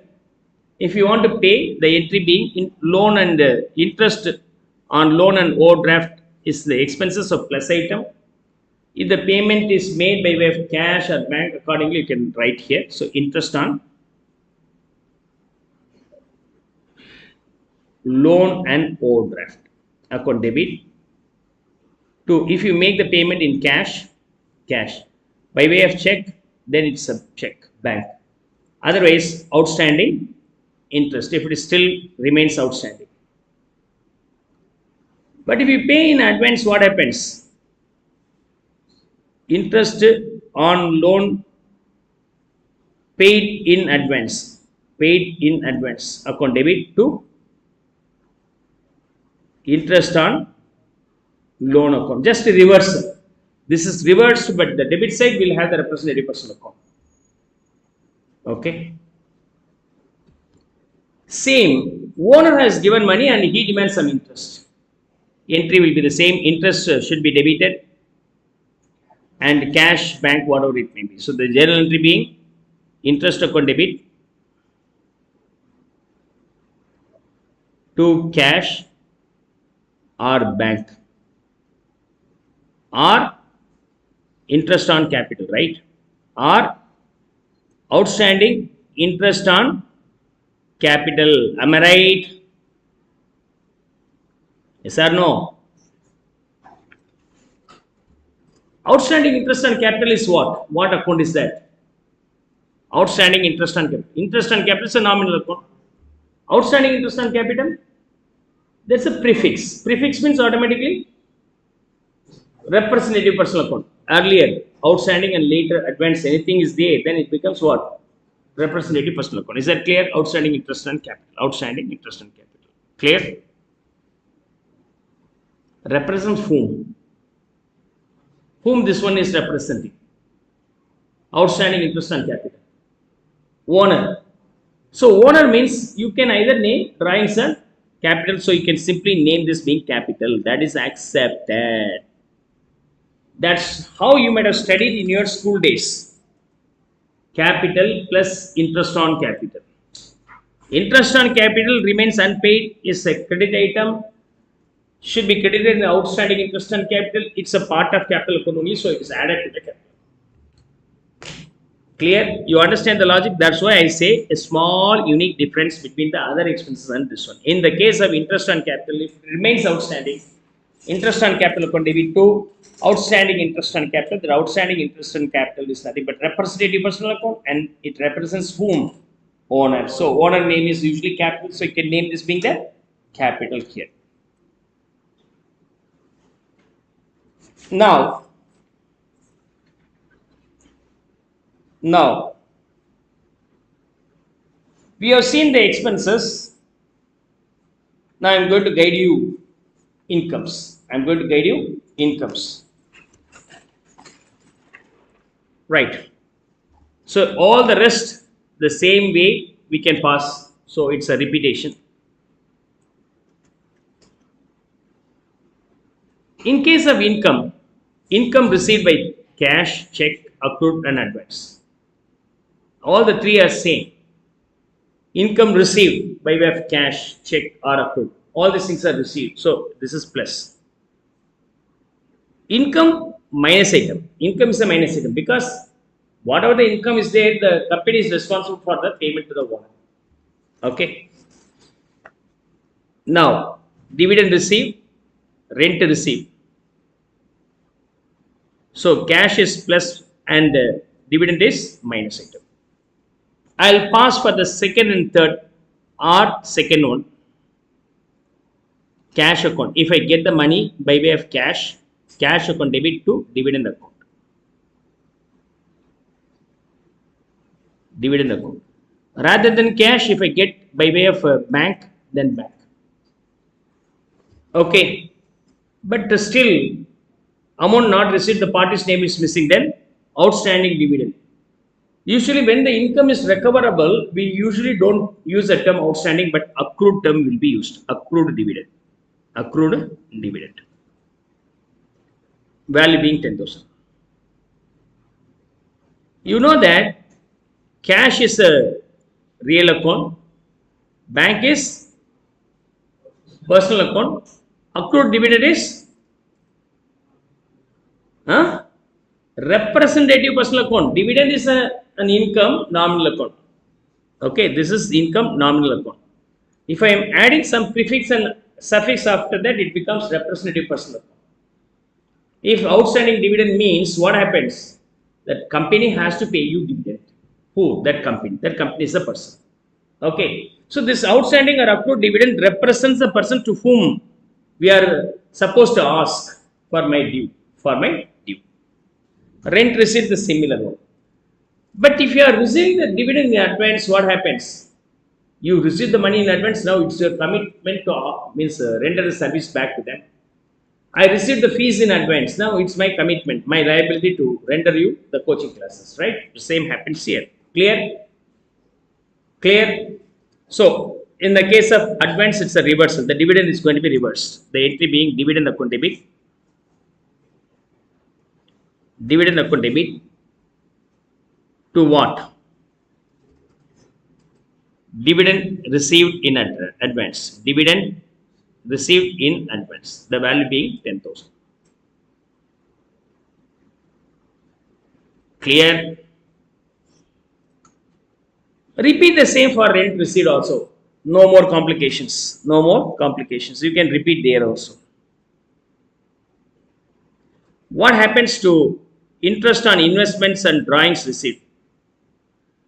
If you want to pay, the entry being in loan and interest on loan and overdraft is the expenses of plus item. If the payment is made by way of cash or bank, accordingly you can write here. So interest on loan and overdraft account debit. To if you make the payment in cash, cash. By way of check, then it's a check, bank. Otherwise, outstanding interest if it still remains outstanding. But if you pay in advance, what happens? Interest on loan paid in advance, account debit to interest on loan account. Just a reversal. This is reversed, but the debit side will have the representative personal account. Okay. Same, owner has given money and he demands some interest. Entry will be the same. Interest should be debited and cash, bank, whatever it may be. So the journal entry being interest account debit to cash or bank or interest on capital, right? Or outstanding interest on capital. Am I right? Yes or no? Outstanding interest on capital is what? What account is that? Outstanding interest on capital. Interest on capital is a nominal account. Outstanding interest on capital, that's a prefix. Prefix means automatically representative personal account. Earlier, outstanding and later advance, anything is there, then it becomes what? Representative personal account. Is that clear? Outstanding interest on capital. Outstanding interest on capital. Clear? Represents whom? Whom this one is representing? Outstanding interest on capital. Owner. So owner means you can either name drawings and capital, so you can simply name this being capital. That is accepted. That's how you might have studied in your school days. Capital plus interest on capital. Interest on capital remains unpaid, is a credit item, should be credited in the outstanding interest on capital. It's a part of capital account only, so it is added to the capital. Clear? You understand the logic? That's why I say a small unique difference between the other expenses and this one. In the case of interest on capital, if it remains outstanding, interest on capital account debit to outstanding interest on capital. The outstanding interest on capital is nothing but representative personal account, and it represents whom? Owner. So owner name is usually capital, so you can name this being the capital here. Now, we have seen the expenses. Now I am going to guide you incomes. Right. So all the rest the same way we can pass. So it's a repetition. In case of income received by cash, check, accrued and advance. All the three are same. Income received by way of cash, check or accrued. All these things are received. So this is plus. Income minus item. Income is a minus item because whatever the income is there, the company is responsible for the payment to the owner. Okay. Now, dividend received, rent received. So, cash is plus and dividend is minus item. I'll pass for the second and third or second one, cash account. If I get the money by way of cash account debit to dividend account. Dividend account. Rather than cash, if I get by way of bank, then bank. Okay. But still, amount not received, the party's name is missing, then outstanding dividend. Usually, when the income is recoverable, we usually don't use the term outstanding, but accrued term will be used. Accrued dividend. Accrued dividend. Value being 10,000. You know that cash is a real account, bank is personal account, accrued dividend is representative personal account. Dividend is an income nominal account. Okay, this is income nominal account. If I am adding some prefix and suffix after that, it becomes representative personal account. If outstanding dividend means what happens? That company has to pay you dividend. Who? That company. That company is the person. Okay. So this outstanding or accrued dividend represents the person to whom we are supposed to ask for my due. For my due. Rent receipt is similar one. But if you are receiving the dividend in advance, what happens? You receive the money in advance. Now it's your commitment to means render the service back to them. I received the fees in advance. Now it's my commitment, my liability to render you the coaching classes. Right? The same happens here. Clear? Clear? So in the case of advance, it's a reversal. The dividend is going to be reversed. The entry being dividend account debit. Dividend account debit to what? Dividend received in advance. Dividend received in advance. The value being 10,000. Clear? Repeat the same for rent received also. No more complications. No more complications. You can repeat there also. What happens to interest on investments and drawings received?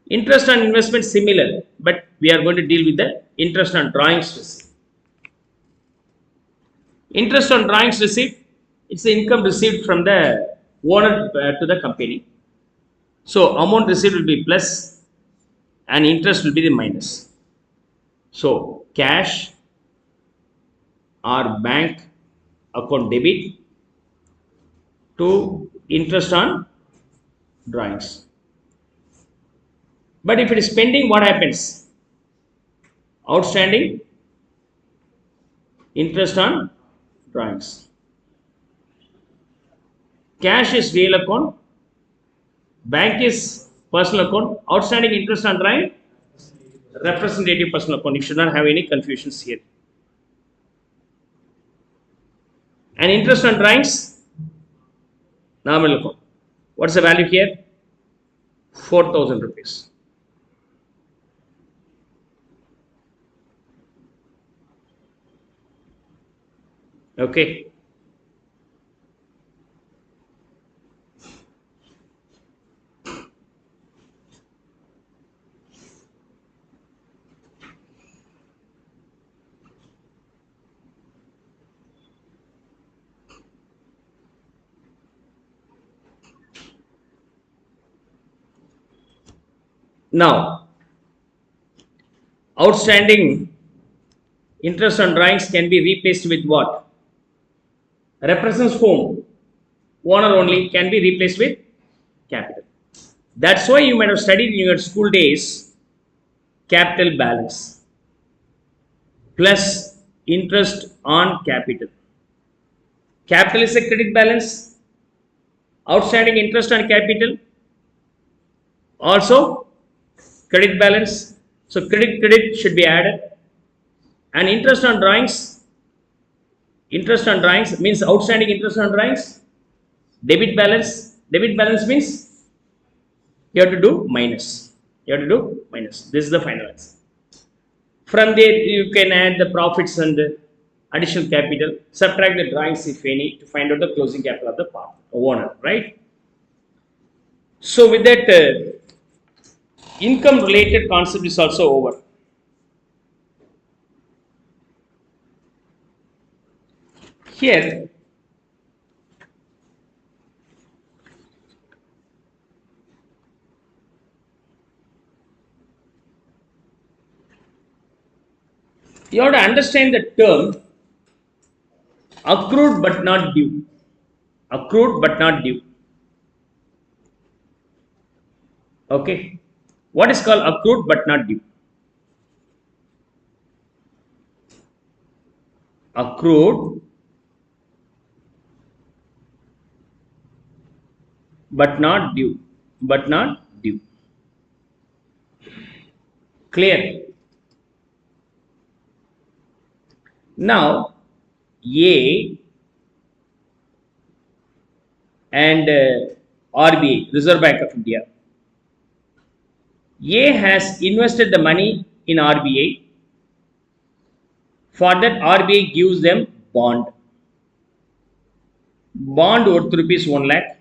Interest on investment similar, but we are going to deal with the interest on drawings received. Interest on drawings received, it's the income received from the owner to the company. So amount received will be plus and interest will be the minus. So cash or bank account debit to interest on drawings. But if it is pending, what happens? Outstanding interest on drawings. Cash is real account, bank is personal account, outstanding interest on drawing, representative personal account. You should not have any confusions here. And interest on drawings, nominal account. What's the value here? 4,000 rupees. Okay. Now, outstanding interest on drawings can be replaced with what? Represents whom? Owner only, can be replaced with capital. That's why you might have studied in your school days capital balance plus interest on capital. Capital is a credit balance, outstanding interest on capital also credit balance. So credit should be added, and interest on drawings. Interest on drawings means outstanding interest on drawings. Debit balance. Debit balance means you have to do minus. You have to do minus. This is the final answer. From there you can add the profits and the additional capital, subtract the drawings if any to find out the closing capital of the owner, right? So with that, income related concept is also over. Here you have to understand the term accrued but not due. Accrued but not due. Okay. What is called accrued but not due? Accrued but not due. But not due. Clear? Now, A and RBI, Reserve Bank of India. A has invested the money in RBI. For that, RBI gives them bond. Bond worth rupees 1 lakh,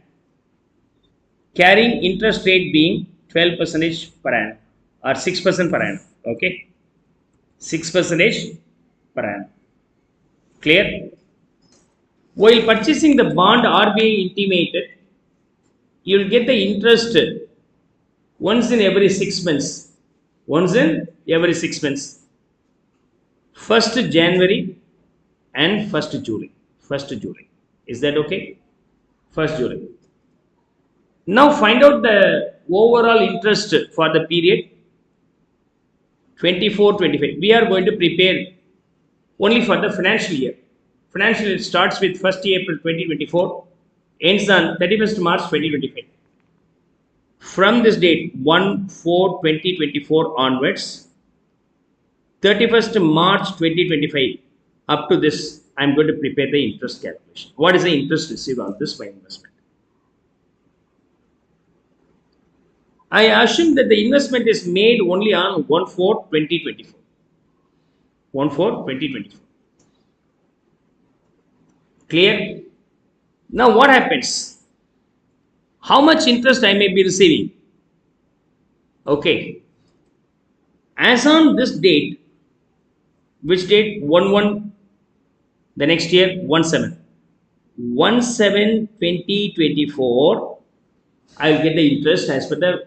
carrying interest rate being 12% per annum or 6% per annum. Okay, 6% per annum. Clear? While purchasing the bond, RBI intimated you will get the interest once in every 6 months. Once in every 6 months. 1st January and 1st July. 1st July. Is that okay? 1st July. Now find out the overall interest for the period 24-25. We are going to prepare only for the financial year. Financial year starts with 1st April 2024, ends on 31st March 2025. From this date 1/4/2024 onwards, 31st March 2025 up to this, I am going to prepare the interest calculation. What is the interest received on this my investment? I assume that the investment is made only on 1/4/2024. 1/4/2024. Clear? Now what happens? How much interest I may be receiving? Okay. As on this date, which date? 1/1, the next year 1/7. 1/7/2024, I will get the interest as per the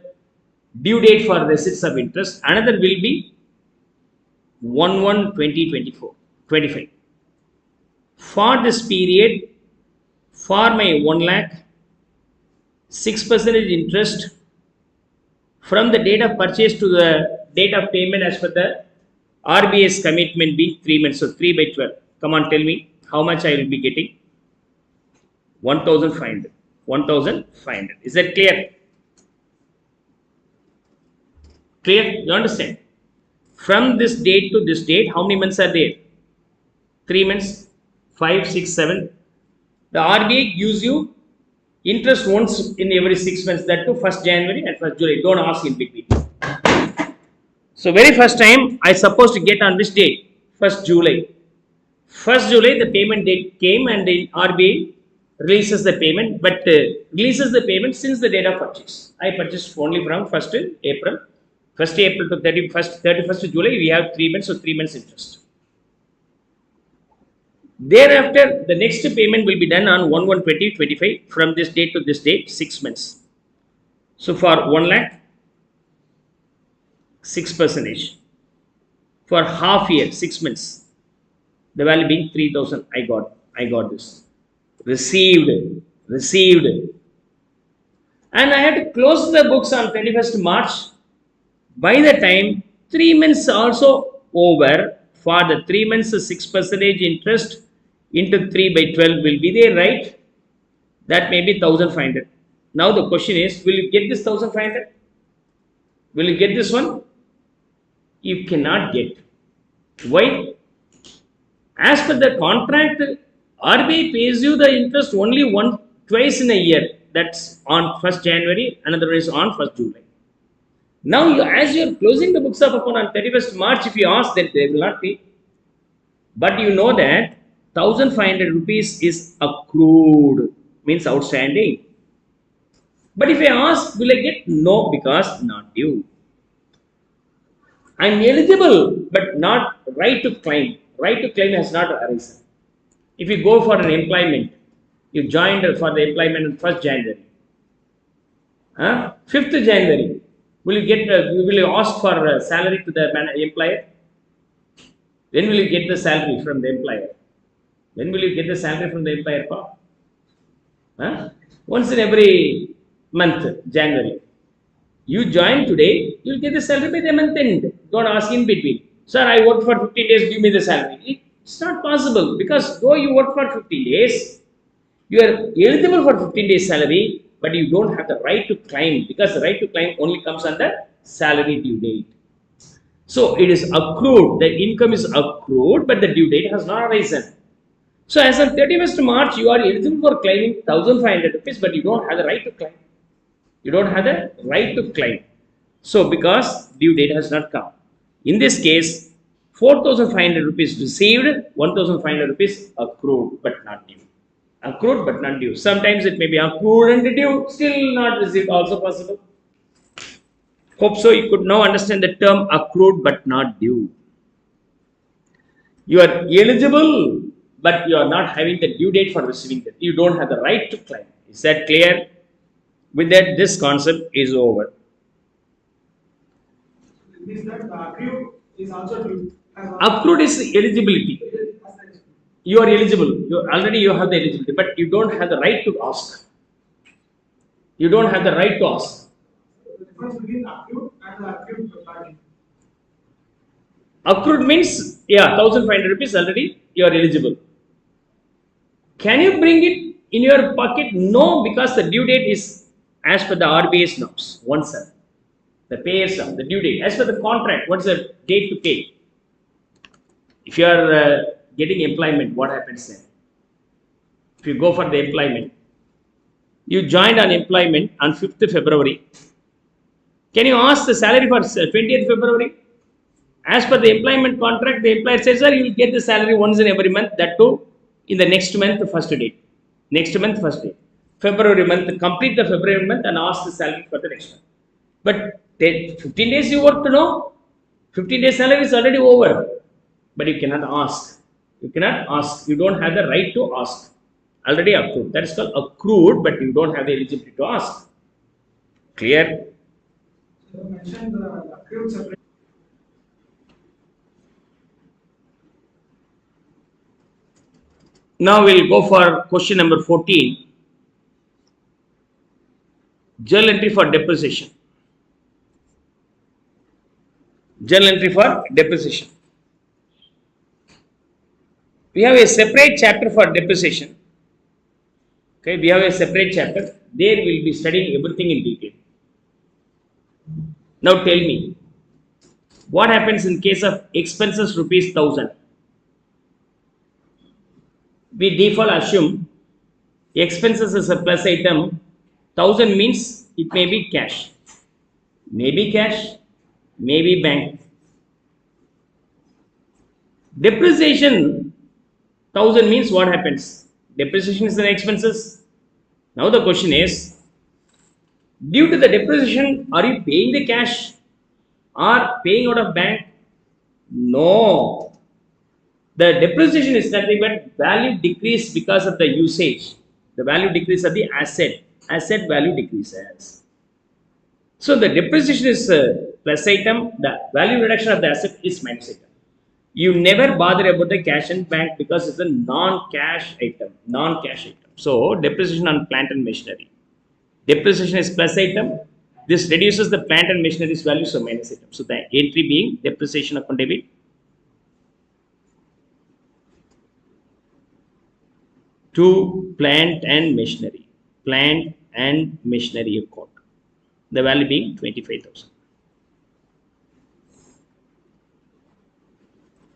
due date for receipts of interest. Another will be 1/1/2024, 25. For this period, for my 1 lakh, 6% interest from the date of purchase to the date of payment as per the RBI's commitment being 3 months. So 3/12. Come on, tell me how much I will be getting. 1,500. 1,500. Is that clear? Clear? You understand? From this date to this date, how many months are there? 3 months. 5, 6, 7. The RBI gives you interest once in every 6 months, that to 1st January and 1st July. Don't ask in between. So very first time I supposed to get on which date? 1st July. 1st July the payment date came and the RBI releases the payment, but releases the payment since the date of purchase. I purchased only from 1st April. 1st April to 31st July we have 3 months, so 3 months interest. Thereafter, the next payment will be done on 1/1/2025 from this date to this date, 6 months. So for 1 lakh, 6%. For half year, 6 months, the value being 3,000. I got this. Received. And I had to close the books on 31st March. By the time 3 months also over, for the 3 months 6% interest into 3/12 will be there, right? That may be 1,500. Now the question is, will you get this 1,500? Will you get this one? You cannot get. Why? As per the contract, RBI pays you the interest only twice in a year. That's on 1st January, another is on 1st July. Now, as you are closing the books of account on 31st March, if you ask that, they will not pay. But you know that 1500 rupees is accrued, means outstanding. But if I ask, will I get? No, because not due. I am eligible, but not right to claim. Right to claim has not arisen. If you go for an employment, you joined for the employment on 1st January. 5th January, will you ask for salary to the employer? When will you get the salary from the employer? When will you get the salary from the employer? Huh? Once in every month, January. You join today, you'll get the salary by the month end. Don't ask in between. Sir, I worked for 15 days, give me the salary. It's not possible because though you work for 15 days, you are eligible for 15 days salary, but you don't have the right to claim because the right to claim only comes on the salary due date. So it is accrued, the income is accrued, but the due date has not arisen. So as on 31st March, you are eligible for claiming 1500 rupees, but you don't have the right to claim. You don't have the right to claim. So because due date has not come. In this case, 4500 rupees received, 1500 rupees accrued but not due. Accrued but not due. Sometimes it may be accrued and due, still not received, also possible. Hope so you could now understand the term accrued but not due. You are eligible, but you are not having the due date for receiving that. You don't have the right to claim. Is that clear? With that, this concept is over. Means that the accrued is also due. Accrued is eligibility. You are eligible. Already you have the eligibility, but you don't have the right to ask. You don't have the right to ask. The difference between accrued and the accrued party. Accrued means, yeah, 1500 rupees already you are eligible. Can you bring it in your pocket? No, because the due date is as per the RBI's norms, 1/7. The payer's term, the due date. As per the contract, what's the date to pay? If you are getting employment, what happens then? If you go for the employment, you joined on employment on 5th February. Can you ask the salary for 20th February? As per the employment contract, the employer says, sir, you will get the salary once in every month, that too in the next month, the first date. Next month, first date. February month, complete the February month and ask the salary for the next month. But 15 days you work to know, 15 days salary is already over. But you cannot ask. You cannot ask. You don't have the right to ask. Already accrued. That is called accrued, but you don't have the eligibility to ask. Clear? So you mentioned the accrued separate. Now we'll go for question number 14. Journal entry for depreciation. Journal entry for depreciation. We have a separate chapter for depreciation. Okay, we have a separate chapter. There we'll be studying everything in detail. Now tell me, what happens in case of expenses rupees 1000? We default assume expenses is a plus item. 1000 means it may be cash, maybe bank. Depreciation 1000 means what happens? Depreciation is an expenses. Now the question is, due to the depreciation, are you paying the cash or paying out of bank? No. The depreciation is nothing but value decrease because of the usage. The value decrease of the asset. Asset value decreases. So the depreciation is plus item. The value reduction of the asset is minus item. You never bother about the cash and bank because it's a non-cash item. Non-cash item. So depreciation on plant and machinery. Depreciation is plus item. This reduces the plant and machinery's value, so minus item. So the entry being depreciation account debit. To plant and machinery. Plant and machinery account. The value being 25,000.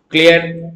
Clear?